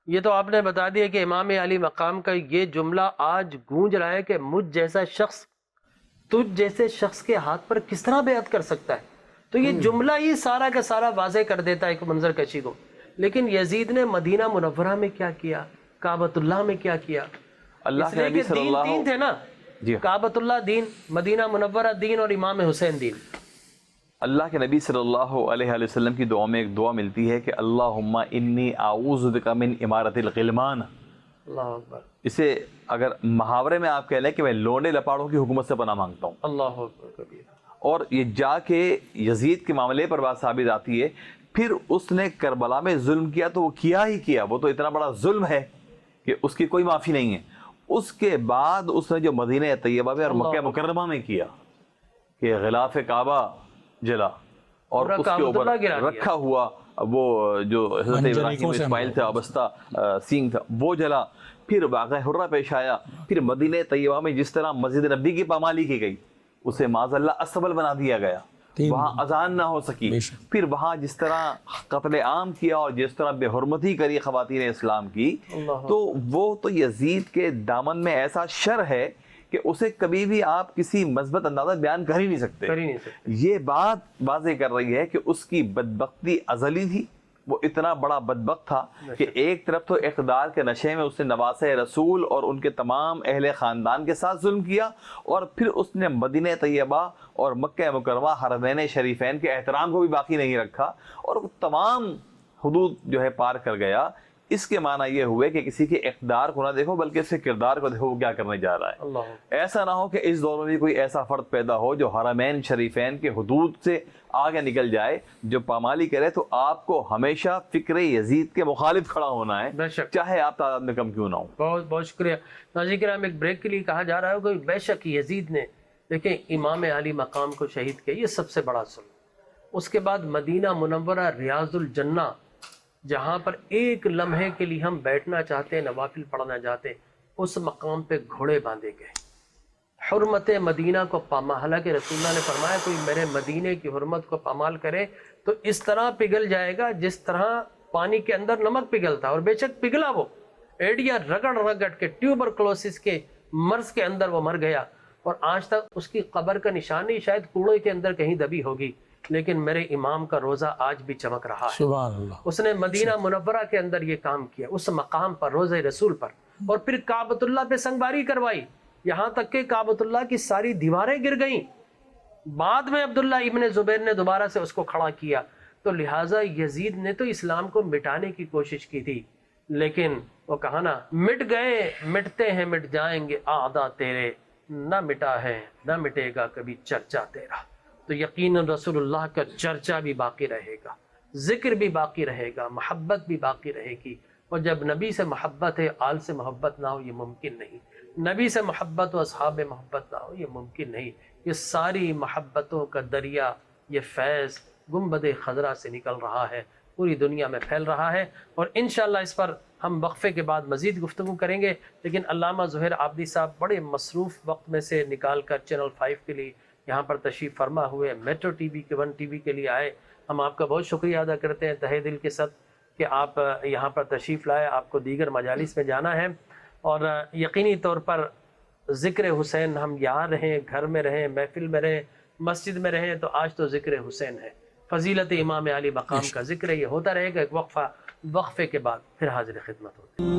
یہ تو آپ نے بتا دیا کہ امام علی مقام کا یہ جملہ آج گونج رہا ہے کہ مجھ جیسا شخص تجھ جیسے شخص کے ہاتھ پر کس طرح بیعت کر سکتا ہے. تو یہ جملہ ہی سارا کا سارا واضح کر دیتا ہے ایک منظر کشی کو. لیکن یزید نے مدینہ منورہ میں کیا کیا, کعبۃ اللہ میں کیا کیا. اللہ اس لیے کہ تین تھے نا, کعبۃ اللہ دین, مدینہ منورہ دین, اور امام حسین دین. اللہ کے نبی صلی اللہ علیہ وآلہ وسلم کی دعا میں ایک دعا ملتی ہے کہ اللہم انی اعوذ بک من امارت الغلمان. اللہ اکبر. اسے اگر محاورے میں آپ کہہ لیں کہ میں لونڈے لپاڑوں کی حکومت سے پناہ مانگتا ہوں. اللہ اکبر کبیر. اور یہ جا کے یزید کے معاملے پر بات ثابت آتی ہے. پھر اس نے کربلا میں ظلم کیا تو وہ کیا ہی کیا, وہ تو اتنا بڑا ظلم ہے کہ اس کی کوئی معافی نہیں ہے. اس کے بعد اس نے جو مدینہ طیبہ میں اور مکہ مکرمہ میں کیا کہ غلاف کعبہ جلا اور اس کے اوپر رکھا ہوا وہ جو حضرت ابراہیم اسماعیل تھا وابستہ سینگ تھا وہ جلا. پھر واقعہ حرہ پیش آیا. پھر مدینہ طیبہ میں جس طرح مسجد نبی کی پامالی کی گئی اسے معاذ اللہ اسبل بنا دیا گیا, وہاں اذان نہ ہو سکی. پھر وہاں جس طرح قتل عام کیا اور جس طرح بے حرمتی کری خواتین اسلام کی, تو وہ تو یزید کے دامن میں ایسا شر ہے کہ اسے کبھی بھی آپ کسی مثبت اندازہ بیان کر ہی نہیں سکتے. یہ بات واضح کر رہی ہے کہ اس کی بدبختی ازلی تھی. وہ اتنا بڑا بدبخت تھا کہ ایک طرف تو اقتدار کے نشے میں اس نے نواز رسول اور ان کے تمام اہل خاندان کے ساتھ ظلم کیا, اور پھر اس نے مدینہ طیبہ اور مکہ مکرمہ حرمین شریفین کے احترام کو بھی باقی نہیں رکھا اور تمام حدود جو ہے پار کر گیا. اس کے معنی یہ ہوئے کہ کسی کے اقتدار کو نہ دیکھو بلکہ اس کے کردار کو دیکھو وہ کیا کرنے جا رہا ہے. ایسا نہ ہو کہ اس دور میں بھی کوئی ایسا فرد پیدا ہو جو حرمین شریفین کے حدود سے آگے نکل جائے, جو پامالی کرے. تو آپ کو ہمیشہ فکر یزید کے مخالف کھڑا ہونا ہے, چاہے آپ تعداد میں کم کیوں نہ ہو. بہت بہت شکریہ. ناظرین کرام, ایک بریک کے لیے کہا جا رہا ہے کہ بے شک یزید نے دیکھیں امام علی مقام کو شہید کیا, یہ سب سے بڑا ظلم. اس کے بعد مدینہ منورہ ریاض الجنہ جہاں پر ایک لمحے کے لیے ہم بیٹھنا چاہتے ہیں, نوافل پڑھنا چاہتے ہیں, اس مقام پہ گھوڑے باندھے گئے. حرمت مدینہ کو پامال, حالانکہ رسول اللہ نے فرمایا کوئی میرے مدینے کی حرمت کو پامال کرے تو اس طرح پگھل جائے گا جس طرح پانی کے اندر نمک پگھلتا. اور بے شک پگھلا, وہ ایڈیا رگڑ رگڑ کے ٹیوبرکلوسس کے مرض کے اندر وہ مر گیا, اور آج تک اس کی قبر کا نشان نہیں, شاید کوڑے کے اندر کہیں دبی ہوگی, لیکن میرے امام کا روزہ آج بھی چمک رہا ہے. سبحان اللہ. اس نے مدینہ منورہ کے اندر یہ کام کیا, اس مقام پر, روزہ رسول پر, اور پھر کعبۃ اللہ پہ سنگباری کروائی, یہاں تک کہ کعبۃ اللہ کی ساری دیواریں گر گئیں. بعد میں عبداللہ ابن زبیر نے دوبارہ سے اس کو کھڑا کیا. تو لہٰذا یزید نے تو اسلام کو مٹانے کی کوشش کی تھی, لیکن وہ کہا نا مٹ گئے مٹتے ہیں مٹ جائیں گے اعداء تیرے, نہ مٹا ہے نہ مٹے گا کبھی چرچا تیرا. تو یقیناً رسول اللہ کا چرچا بھی باقی رہے گا, ذکر بھی باقی رہے گا, محبت بھی باقی رہے گی. اور جب نبی سے محبت ہے, آل سے محبت نہ ہو, یہ ممکن نہیں. نبی سے محبت و اصحاب محبت نہ ہو, یہ ممکن نہیں. یہ ساری محبتوں کا دریا, یہ فیض گنبد خضرا سے نکل رہا ہے, پوری دنیا میں پھیل رہا ہے. اور انشاءاللہ اس پر ہم وقفے کے بعد مزید گفتگو کریں گے. لیکن علامہ ظہیر عابدی صاحب بڑے مصروف وقت میں سے نکال کر چینل 5 کے لیے یہاں پر تشریف فرما ہوئے, میٹرو ٹی وی کے 1 ٹی وی کے لیے آئے. ہم آپ کا بہت شکریہ ادا کرتے ہیں تہہ دل کے ساتھ کہ آپ یہاں پر تشریف لائے. آپ کو دیگر مجالس میں جانا ہے, اور یقینی طور پر ذکر حسین ہم یہاں رہیں، گھر میں رہیں، محفل میں رہیں، مسجد میں رہیں، تو آج تو ذکر حسین ہے، فضیلت امام علی مقام کا ذکر ہے، یہ ہوتا رہے گا۔ ایک وقفے کے بعد پھر حاضر خدمت ہوگی۔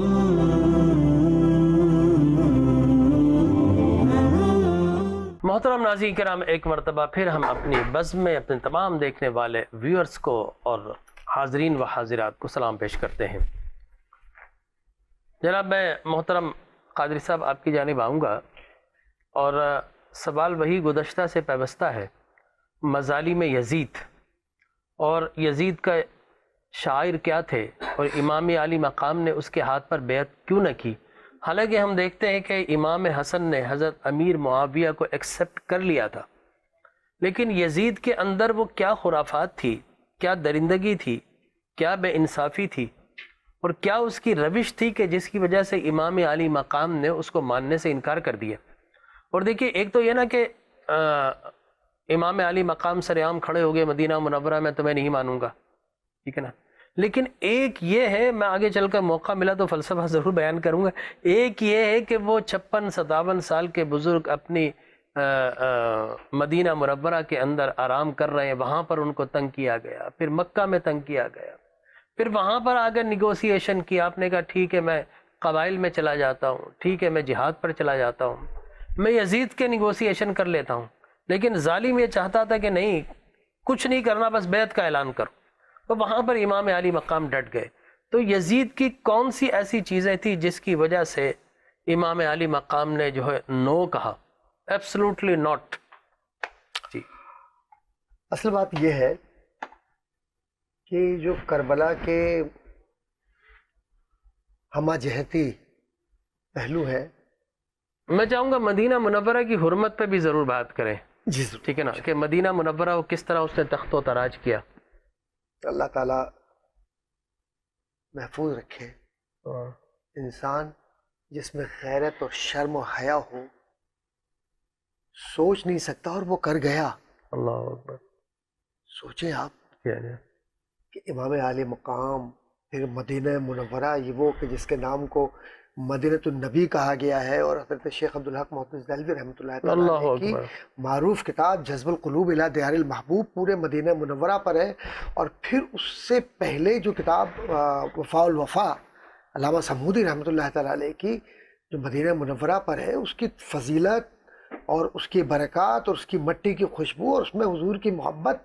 محترم ناظرین کرام، ایک مرتبہ پھر ہم اپنی بزم میں اپنے تمام دیکھنے والے ویورز کو اور حاضرین و حاضرات کو سلام پیش کرتے ہیں۔ جناب میں محترم قادری صاحب آپ کی جانب آؤں گا، اور سوال وہی گزشتہ سے پیوستہ ہے، مظالم یزید اور یزید کا شاعر کیا تھے، اور امام علی مقام نے اس کے ہاتھ پر بیعت کیوں نہ کی؟ حالانکہ ہم دیکھتے ہیں کہ امام حسن نے حضرت امیر معاویہ کو ایکسیپٹ کر لیا تھا، لیکن یزید کے اندر وہ کیا خرافات تھی، کیا درندگی تھی، کیا بے انصافی تھی، اور کیا اس کی روش تھی کہ جس کی وجہ سے امام علی مقام نے اس کو ماننے سے انکار کر دیا۔ اور دیکھیے، ایک تو یہ نا کہ امام علی مقام سرعام کھڑے ہو گئے مدینہ منورہ میں تمہیں نہیں مانوں گا، ٹھیک ہے نا، لیکن ایک یہ ہے، میں آگے چل کر موقع ملا تو فلسفہ ضرور بیان کروں گا، ایک یہ ہے کہ وہ 56-57 سال کے بزرگ اپنی مدینہ منورہ کے اندر آرام کر رہے ہیں، وہاں پر ان کو تنگ کیا گیا، پھر مکہ میں تنگ کیا گیا، پھر وہاں پر آ کر نیگوسیشن کی، آپ نے کہا ٹھیک ہے میں قبائل میں چلا جاتا ہوں، ٹھیک ہے میں جہاد پر چلا جاتا ہوں، میں یزید کے نیگوسیشن کر لیتا ہوں، لیکن ظالم یہ چاہتا تھا کہ نہیں، کچھ نہیں کرنا، بس بیعت کا اعلان کرو، تو وہاں پر امام علی مقام ڈٹ گئے۔ تو یزید کی کون سی ایسی چیزیں تھیں جس کی وجہ سے امام علی مقام نے جو ہے نو کہا، ایبسلوٹلی ناٹ؟ جی، اصل بات یہ ہے کہ جو کربلا کے ہمہ جہتی پہلو ہے، میں چاہوں گا مدینہ منورہ کی حرمت پہ بھی ضرور بات کریں، جی ضرور، ٹھیک ہے نا، کہ مدینہ منورہ کو کس طرح اس نے تخت و تاراج کیا۔ اللہ تعالیٰ محفوظ رکھے۔ انسان جس میں غیرت اور شرم و حیا ہو، سوچ نہیں سکتا اور وہ کر گیا۔ اللہ اکبر۔ سوچیں آپ یعنی کہ امام عالی مقام، پھر مدینہ منورہ، یہ وہ کہ جس کے نام کو مدینہ النبی کہا گیا ہے، اور حضرت شیخ عبدالحق محمد دہلوی رحمۃ اللہ تعالیٰ اللہ علیہ کی اکبر۔ معروف کتاب جذب القلوب الی دیار المحبوب پورے مدینہ منورہ پر ہے، اور پھر اس سے پہلے جو کتاب وفاء الوفا علامہ سمودی رحمۃ اللہ تعالیٰ علیہ کی جو مدینہ منورہ پر ہے، اس کی فضیلت اور اس کی برکات اور اس کی مٹی کی خوشبو اور اس میں حضور کی محبت،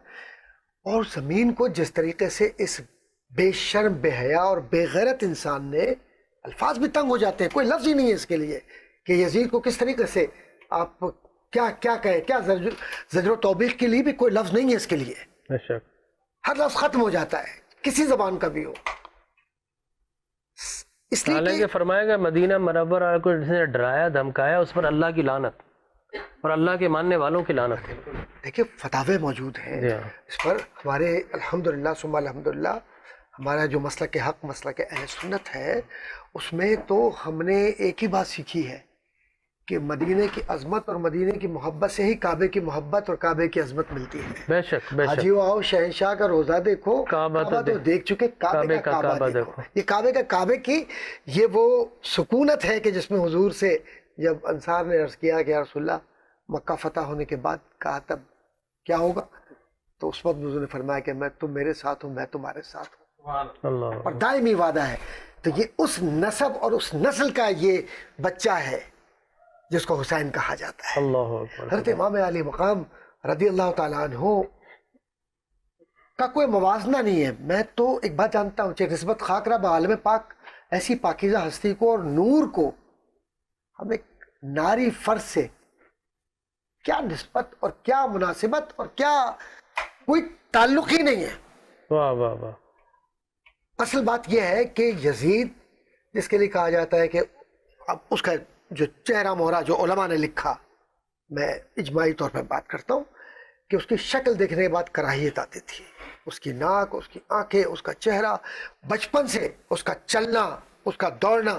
اور زمین کو جس طریقے سے اس بے شرم، بے حیا اور بے غیرت انسان نے، الفاظ بھی تنگ ہو جاتے ہیں، کوئی لفظ ہی نہیں ہے اس کے لیے کہ یزید کو کس طریقے سے آپ کیا کہیں، کیا زجر و توبیخ کے لیے بھی کوئی لفظ نہیں ہے اس کے لیے، بے شک، ہر لفظ ختم ہو جاتا ہے کسی زبان کا بھی ہو، اس لیے حالانکہ کہ فرمایا گیا مدینہ منورہ کو جس نے ڈرایا دھمکایا اس پر اللہ کی لعنت اور اللہ کے ماننے والوں کی لعنت ہے۔ دیکھیں فتاوے موجود ہیں جی ہاں۔ اس پر، ہمارے الحمدللہ ثم الحمدللہ ہمارا جو مسلک حق، مسلک اہل سنت ہے، اس میں تو ہم نے ایک ہی بات سیکھی ہے کہ مدینے کی عظمت اور مدینے کی محبت سے ہی کعبے کی محبت اور کعبے کی عظمت ملتی ہے۔ بے شک، بے شک، حاجیو آؤ شہنشاہ کا روزہ دیکھو، کعبہ تو تو دیکھ چکے، کعبے کا کعبہ دیکھو۔ یہ کعبے کا کعبے کی یہ وہ سکونت ہے کہ جس میں حضور سے جب انصار نے عرض کیا کہ یا رسول اللہ مکہ فتح ہونے کے بعد کہا تب کیا ہوگا، تو اس وقت حضور نے فرمایا کہ میں تم میرے ساتھ ہوں، میں تمہارے ساتھ ہوں، اللہ اور دائمی وعدہ ہے۔ تو یہ اس نسب اور اس نسل کا یہ بچہ ہے جس کو حسین کہا جاتا ہے۔ اللہ اکبر۔ حضرت امام علی مقام رضی اللہ تعالیٰ عنہ کا کوئی موازنہ نہیں ہے۔ میں تو ایک بات جانتا ہوں، چاہے نسبت خاکرہ بعالم پاک ایسی پاکیزہ ہستی کو اور نور کو، ہم ایک ناری فرد سے کیا نسبت اور کیا مناسبت اور کیا کوئی تعلق ہی نہیں ہے۔ واہ واہ واہ۔ اصل بات یہ ہے کہ یزید جس کے لیے کہا جاتا ہے کہ اب اس کا جو چہرہ مہرہ جو علماء نے لکھا، میں اجماعی طور پر بات کرتا ہوں کہ اس کی شکل دیکھنے کے بعد کراہیت آتی تھی، اس کی ناک، اس کی آنکھیں، اس کا چہرہ، بچپن سے اس کا چلنا، اس کا دوڑنا،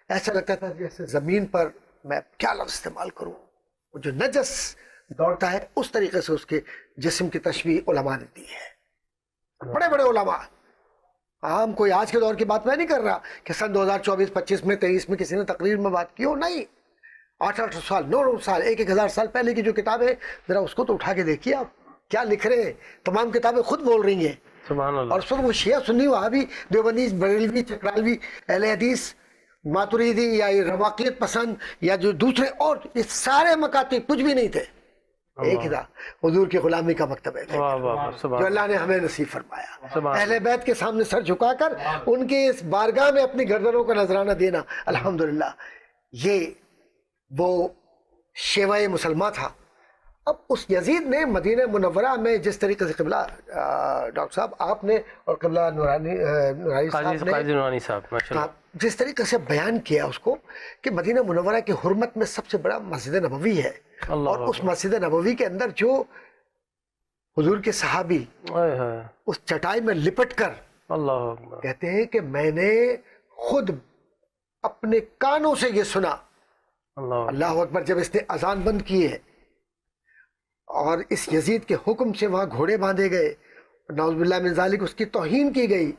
ایسا لگتا تھا جیسے زمین پر میں کیا لفظ استعمال کروں، وہ جو نجس دوڑتا ہے اس طریقے سے اس کے جسم کی تشبیہ علماء نے دی ہے۔ بڑے بڑے علماء، عام کوئی آج کے دور کی بات میں نہیں کر رہا کہ سن 2024 25 میں 23 میں کسی نے تقریر میں بات کی ہو، نہیں، 800 سال 900 سال 1000 سال پہلے کی جو کتابیں ذرا اس کو تو اٹھا کے دیکھیے آپ کیا لکھ رہے ہیں. تمام کتابیں خود بول رہی ہیں. سبحان اللہ. اور اس وقت وہ شیعہ سنی وہابی دیوبندی بریلوی چکرالوی اہل حدیث ماتریدی یا رواقیت پسند یا جو دوسرے اور یہ سارے مکاتب کچھ بھی نہیں تھے. ایک ہی تھا حضور کی غلامی کا مکتب ہے واہ واہ واہ، جو سبحان اللہ نے ہمیں نصیب فرمایا. سبحان اہل بیت کے سامنے سر جھکا کر ان کے اس بارگاہ میں اپنی گردنوں کا نذرانہ دینا الحمدللہ یہ وہ شیوہ مسلمہ تھا. اب اس یزید نے مدینہ منورہ میں جس طریقے سے قبلہ ڈاکٹر صاحب آپ نے اور قبلہ نورانی صاحب نے قاضی نورانی صاحب ماشاء اللہ جس طریقے سے بیان کیا اس کو کہ مدینہ منورہ کی حرمت میں سب سے بڑا مسجد نبوی ہے. اللہ اور اس مسجد نبوی کے اندر جو حضور کے صحابی ہائے ہائے اس چٹائی میں لپٹ کر اللہ اکبر کہتے ہیں کہ میں نے خود اپنے کانوں سے یہ سنا اللہ اللہ اکبر جب اس نے اذان بند کی ہے اور اس یزید کے حکم سے وہاں گھوڑے باندھے گئے نعوذ باللہ من ذالک اس کی توہین کی گئی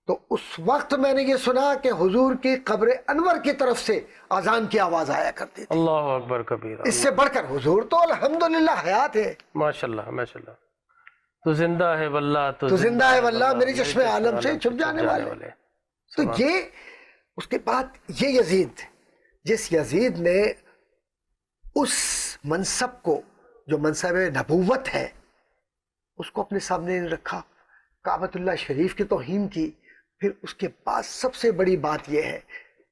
تو اس وقت میں نے یہ سنا کہ حضور کی قبر انور کی طرف سے اذان کی آواز آیا کرتی تھی. اللہ اکبر کبیرہ. اس سے بڑھ کر حضور تو الحمدللہ حیات ہے. ماشاءاللہ ماشاءاللہ. تو زندہ ہے واللہ تو زندہ ہے واللہ میری چشم عالم سے چھپ جانے والے. تو یہ اس کے بعد یہ یزید جس یزید نے اس منصب کو جو منصب نبوت ہے اس کو اپنے سامنے نہیں رکھا کعبۃ اللہ شریف کی توہین کی. پھر اس کے بعد سب سے بڑی بات یہ ہے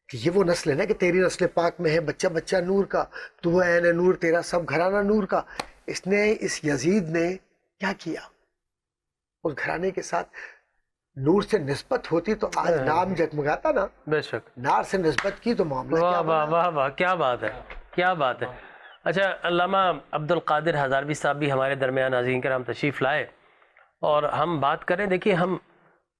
کہ یہ وہ نسل ہے نا کہ تیری نسل پاک میں ہے بچہ بچہ نور کا تو ہے اہل نور تیرا سب گھرانہ نور کا. اس نے اس یزید نے کیا کیا اس گھرانے کے ساتھ نور سے نسبت ہوتی تو آج نام جگمگاتا نا. بے شک. نار سے نسبت کی تو معاملہ واہ کیا واہ بنا. واہ واہ کیا بات ہے کیا بات ہے. اچھا علامہ عبد القادر ہزاروی صاحب بھی ہمارے درمیان ناظرین کرام تشریف لائے اور ہم بات کریں. دیکھیے ہم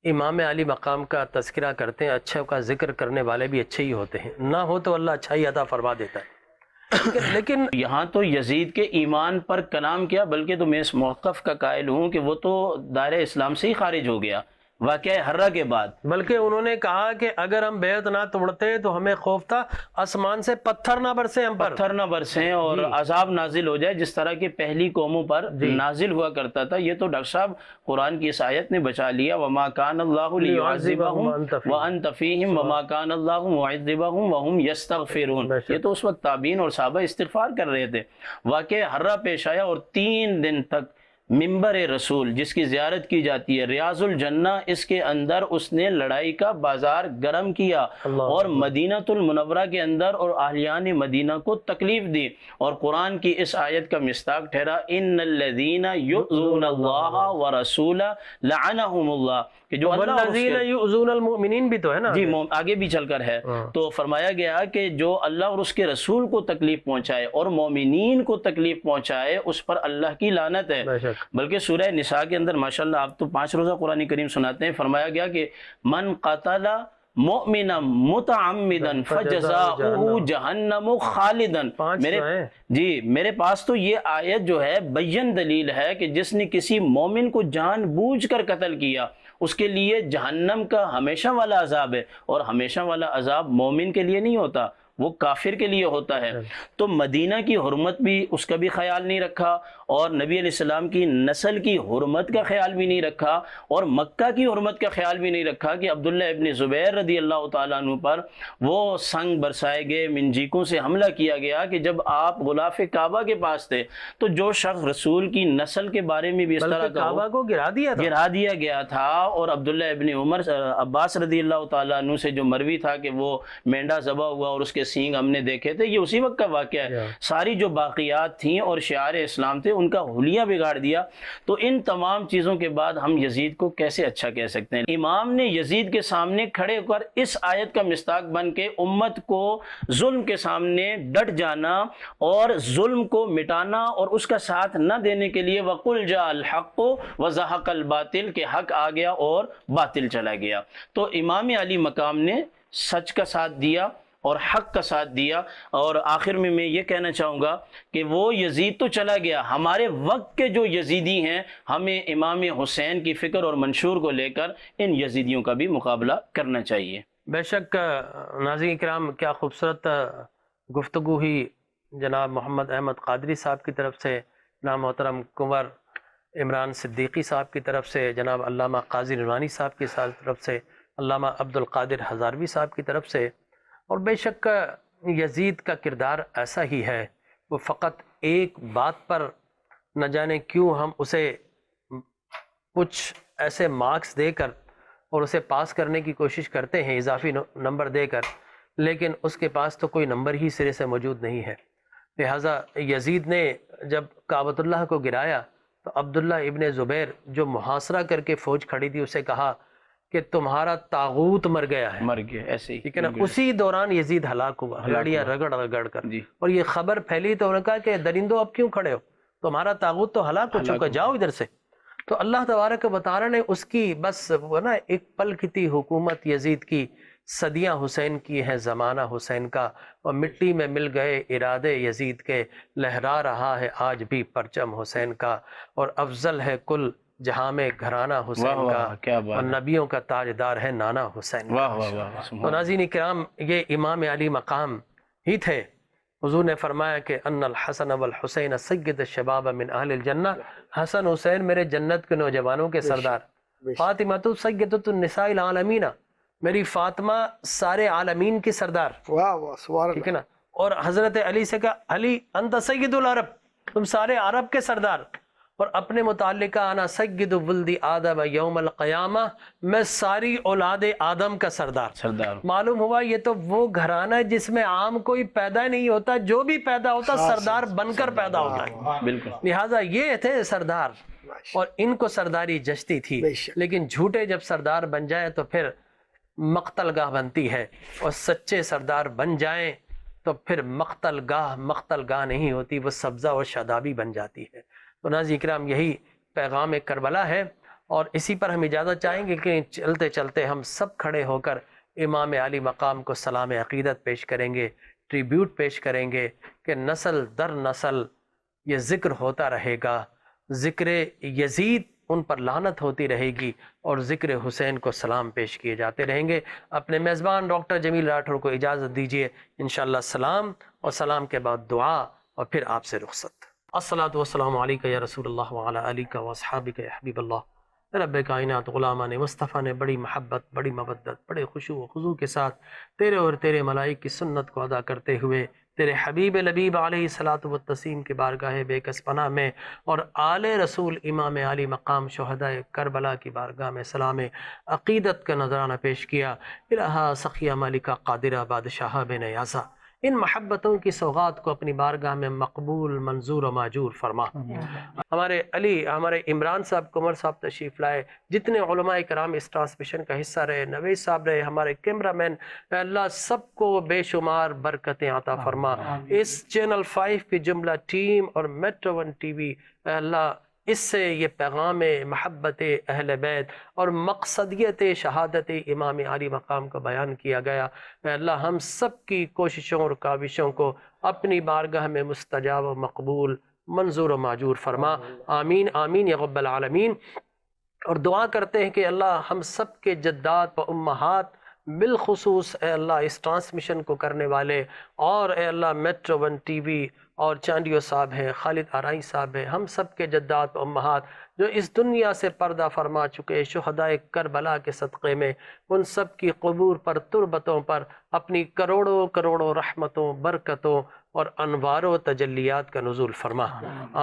امام علی مقام کا تذکرہ کرتے ہیں اچھا کا ذکر کرنے والے بھی اچھے ہی ہوتے ہیں نہ ہو تو اللہ اچھائی عطا فرما دیتا ہے. لیکن یہاں تو یزید کے ایمان پر کلام کیا بلکہ تو میں اس موقف کا قائل ہوں کہ وہ تو دائرہ اسلام سے ہی خارج ہو گیا واقعہ حرہ کے بعد. بلکہ انہوں نے کہا کہ اگر ہم بیعت نہ توڑتے تو ہمیں خوف تھا آسمان سے پتھر نہ برسے ہم پر پتھر نہ برسیں اور عذاب نازل ہو جائے جس طرح کی پہلی قوموں پر نازل ہوا کرتا تھا. یہ تو ڈاکٹر صاحب قرآن کی اس آیت نے بچا لیا وما کان اللہ لیعذبہم وانت فیہم وما کان اللہ معذبہم وہم یستغفرون. یہ تو اس وقت تابعین اور صحابہ استغفار کر رہے تھے. واقعہ حرہ پیش آیا اور 3 دن تک منبر رسول جس کی زیارت کی جاتی ہے ریاض الجنہ اس کے اندر اس نے لڑائی کا بازار گرم کیا اور مدینہ المنورہ کے اندر اور اہلیان مدینہ کو تکلیف دی اور قرآن کی اس آیت کا مصداق ٹھہرا ان الذین یؤذون اللہ ورسولہ لعنہم اللہ کہ جو والذین یؤذون المؤمنین بھی تو ہے نا جی آگے بھی چل کر ہے. تو فرمایا گیا کہ جو اللہ اور اس کے رسول کو تکلیف پہنچائے اور مومنین کو تکلیف پہنچائے اس پر اللہ کی لعنت ہے. بلکہ سورہ نساء کے اندر ماشاءاللہ آپ تو 5 روزہ قرآن کریم سناتے ہیں. فرمایا گیا کہ من قتل مؤمنا متعمدا فجزاؤہ جہنم خالدا. میرے پاس تو یہ آیت جو ہے بین دلیل ہے کہ جس نے کسی مومن کو جان بوجھ کر قتل کیا اس کے لیے جہنم کا ہمیشہ والا عذاب ہے اور ہمیشہ والا عذاب مومن کے لیے نہیں ہوتا وہ کافر کے لیے ہوتا ہے. تو مدینہ کی حرمت بھی اس کا بھی خیال نہیں رکھا اور نبی علیہ السلام کی نسل کی حرمت کا خیال بھی نہیں رکھا اور مکہ کی حرمت کا خیال بھی نہیں رکھا کہ عبداللہ ابن زبیر رضی اللہ تعالیٰ عنہ پر وہ سنگ برسائے گئے منجیکوں سے حملہ کیا گیا کہ جب آپ غلاف کعبہ کے پاس تھے تو جو شخص رسول کی نسل کے بارے میں بھی اس طرح کعبہ کو گرا دیا گیا تھا اور عبداللہ ابن عمر عباس رضی اللہ تعالیٰ عنہ سے جو مروی تھا کہ وہ مینڈا ذبح ہوا اور اس کے سینگ ہم نے دیکھے تھے یہ اسی وقت کا واقعہ ہے. ساری جو باقیات تھیں اور شعار اسلام تھے ان کا حلیہ بگاڑ دیا. تو ان تمام چیزوں کے بعد ہم یزید کو کیسے اچھا کہہ سکتے ہیں. امام نے یزید کے سامنے کھڑے ہو کر اس آیت کا مصداق بن کے امت کو ظلم کے سامنے ڈٹ جانا اور ظلم کو مٹانا اور اس کا ساتھ نہ دینے کے لیے وَقُلْ جَاءَ الْحَقُّ وَزَهَقَ الْبَاطِلُ کہ حق آ گیا اور باطل چلا گیا. تو امام علی مقام نے سچ کا ساتھ دیا اور حق کا ساتھ دیا. اور آخر میں یہ کہنا چاہوں گا کہ وہ یزید تو چلا گیا ہمارے وقت کے جو یزیدی ہیں ہمیں امام حسین کی فکر اور منشور کو لے کر ان یزیدیوں کا بھی مقابلہ کرنا چاہیے. بے شک ناظرین کرام کیا خوبصورت گفتگو ہی جناب محمد احمد قادری صاحب کی طرف سے، جناب محترم کنور عمران صدیقی صاحب کی طرف سے، جناب علامہ قاضی نورانی صاحب کی طرف سے، علامہ عبد القادر ہزاروی صاحب کی طرف سے۔ اور بے شک یزید کا کردار ایسا ہی ہے، وہ فقط ایک بات پر نہ جانے کیوں ہم اسے کچھ ایسے مارکس دے کر اور اسے پاس کرنے کی کوشش کرتے ہیں اضافی نمبر دے کر، لیکن اس کے پاس تو کوئی نمبر ہی سرے سے موجود نہیں ہے۔ لہٰذا یزید نے جب کعبۃ اللہ کو گرایا تو عبداللہ ابن زبیر جو محاصرہ کر کے فوج کھڑی تھی اسے کہا کہ تمہارا طاغوت مر گیا ہے، مر گیا، ایسے ہی ٹھیک ہے نا۔ اسی دوران یزید ہلاک ہوا، گاڑیاں رگڑ رگڑ کر، اور یہ خبر پھیلی تو انہوں نے کہا کہ درندوں اب کیوں کھڑے ہو، تمہارا طاغوت تو ہلاک ہو چکا، جاؤ ادھر سے۔ تو اللہ تبارک و تعالی نے اس کی بس وہ نا ایک پل کی تھی حکومت یزید کی، صدیاں حسین کی ہیں زمانہ حسین کا، اور مٹی میں مل گئے ارادے یزید کے، لہرا رہا ہے آج بھی پرچم حسین کا، اور افضل ہے کل جہاں میں گھرانہ حسین کا، اور نبیوں کا تاجدار ہے نانا حسین کا۔ تو ناظرین کرام، یہ امام علی مقام ہی تھے۔ حضور نے فرمایا کہ ان الحسن والحسین سید الشباب من اہل الجنہ، حسن حسین میرے جنت کے نوجوانوں کے سردار، فاطمہ سیدۃ النساء العالمین، میری فاطمہ سارے عالمین کی سردار، واہ واہ سبحان ٹھیک ہے نا۔ اور حضرت علی سے کہا علی انت سید العرب، تم سارے عرب کے سردار۔ اور اپنے متعلقہ انا سید ولد آدم یوم القیامہ، میں ساری اولاد آدم کا سردار۔ معلوم ہوا یہ تو وہ گھرانہ ہے جس میں عام کوئی پیدا نہیں ہوتا، جو بھی پیدا ہوتا سردار بن کر پیدا ہوتا ہے، بالکل۔ لہٰذا یہ تھے سردار، اور ان کو سرداری جچتی تھی، لیکن جھوٹے جب سردار بن جائیں تو پھر مقتل گاہ بنتی ہے، اور سچے سردار بن جائیں تو پھر مقتل گاہ نہیں ہوتی، وہ سبزہ اور شادابی بن جاتی ہے۔ تو ناظرین کرام، یہی پیغام کربلا ہے، اور اسی پر ہم اجازت چاہیں گے کہ چلتے چلتے ہم سب کھڑے ہو کر امام علی مقام کو سلام عقیدت پیش کریں گے، ٹریبیوٹ پیش کریں گے کہ نسل در نسل یہ ذکر ہوتا رہے گا، ذکر یزید ان پر لعنت ہوتی رہے گی، اور ذکر حسین کو سلام پیش کیے جاتے رہیں گے۔ اپنے میزبان ڈاکٹر جمیل راٹھور کو اجازت دیجیے، انشاءاللہ سلام، اور سلام کے بعد دعا، اور پھر آپ سے رخصت۔ الصلاۃ والسلام علیکہ یا رسول اللہ وعلی آلک و اصحابک یا حبیب اللہ۔ رب کائنات غلامان مصطفیٰ نے بڑی محبت، بڑی مودت، بڑے خشوع و خضوع کے ساتھ تیرے اور تیرے ملائک کی سنت کو ادا کرتے ہوئے تیرے حبیب لبیب علیہ الصلاۃ والتسلیم کی بارگاہ بے کس پناہ میں، اور آل رسول امام علی مقام شہداء کربلا کی بارگاہ میں سلام عقیدت کا نذرانہ پیش کیا۔ الہا سخیہ مالکہ قادرہ بادشاہ بے نیازہ، ان محبتوں کی سوغات کو اپنی بارگاہ میں مقبول، منظور و ماجور فرما۔ ہمارے علی، ہمارے عمران صاحب، کنور صاحب تشریف لائے، جتنے علماء کرام اس ٹرانسمیشن کا حصہ رہے، نویز صاحب رہے، ہمارے کیمرہ مین، اللہ سب کو بے شمار برکتیں عطا فرما۔ اس چینل 5 کی جملہ ٹیم اور میٹرو 1 ٹی وی، اللہ اس سے یہ پیغام محبت اہل بیت اور مقصدیت شہادت امام علی مقام کا بیان کیا گیا۔ اے اللہ ہم سب کی کوششوں اور کاوشوں کو اپنی بارگاہ میں مستجاب و مقبول، منظور و ماجور فرما۔ آمین آمین یا رب العالمین۔ اور دعا کرتے ہیں کہ اللہ ہم سب کے جدات و امہات، بالخصوص اے اللہ اس ٹرانسمیشن کو کرنے والے، اور اے اللہ میٹرو 1 ٹی وی اور چاندیو صاحب ہیں، خالد آرائی صاحب ہیں، ہم سب کے جدات و امہات جو اس دنیا سے پردہ فرما چکے شہداء کربلا کے صدقے میں، ان سب کی قبور پر، تربتوں پر اپنی کروڑوں کروڑوں رحمتوں، برکتوں اور انوار و تجلیات کا نزول فرما۔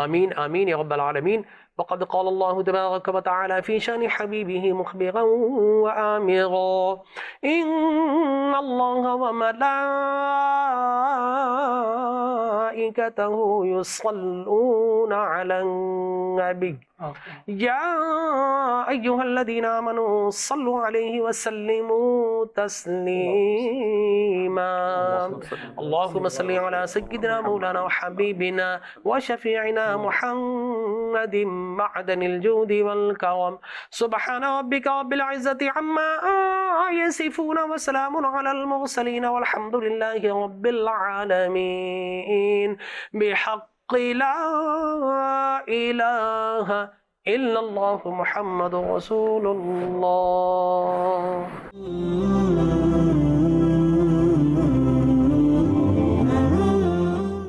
آمین آمین یا رب العالمین۔ وقد قال الله تبارك وتعالى في شان حبيبه مخبرا وآمرا إن الله وملائكته يصلون على النبي يا أيها الذين آمنوا صلوا عليه وسلموا تسليما اللهم صل على سيدنا مولانا وحبيبنا وشفيعنا محمد معدن الجود والكرم سبحان ربك رب العزة عما يصفون وسلام على المرسلين والحمد لله رب العالمين بحق لا إله إلا الله محمد رسول الله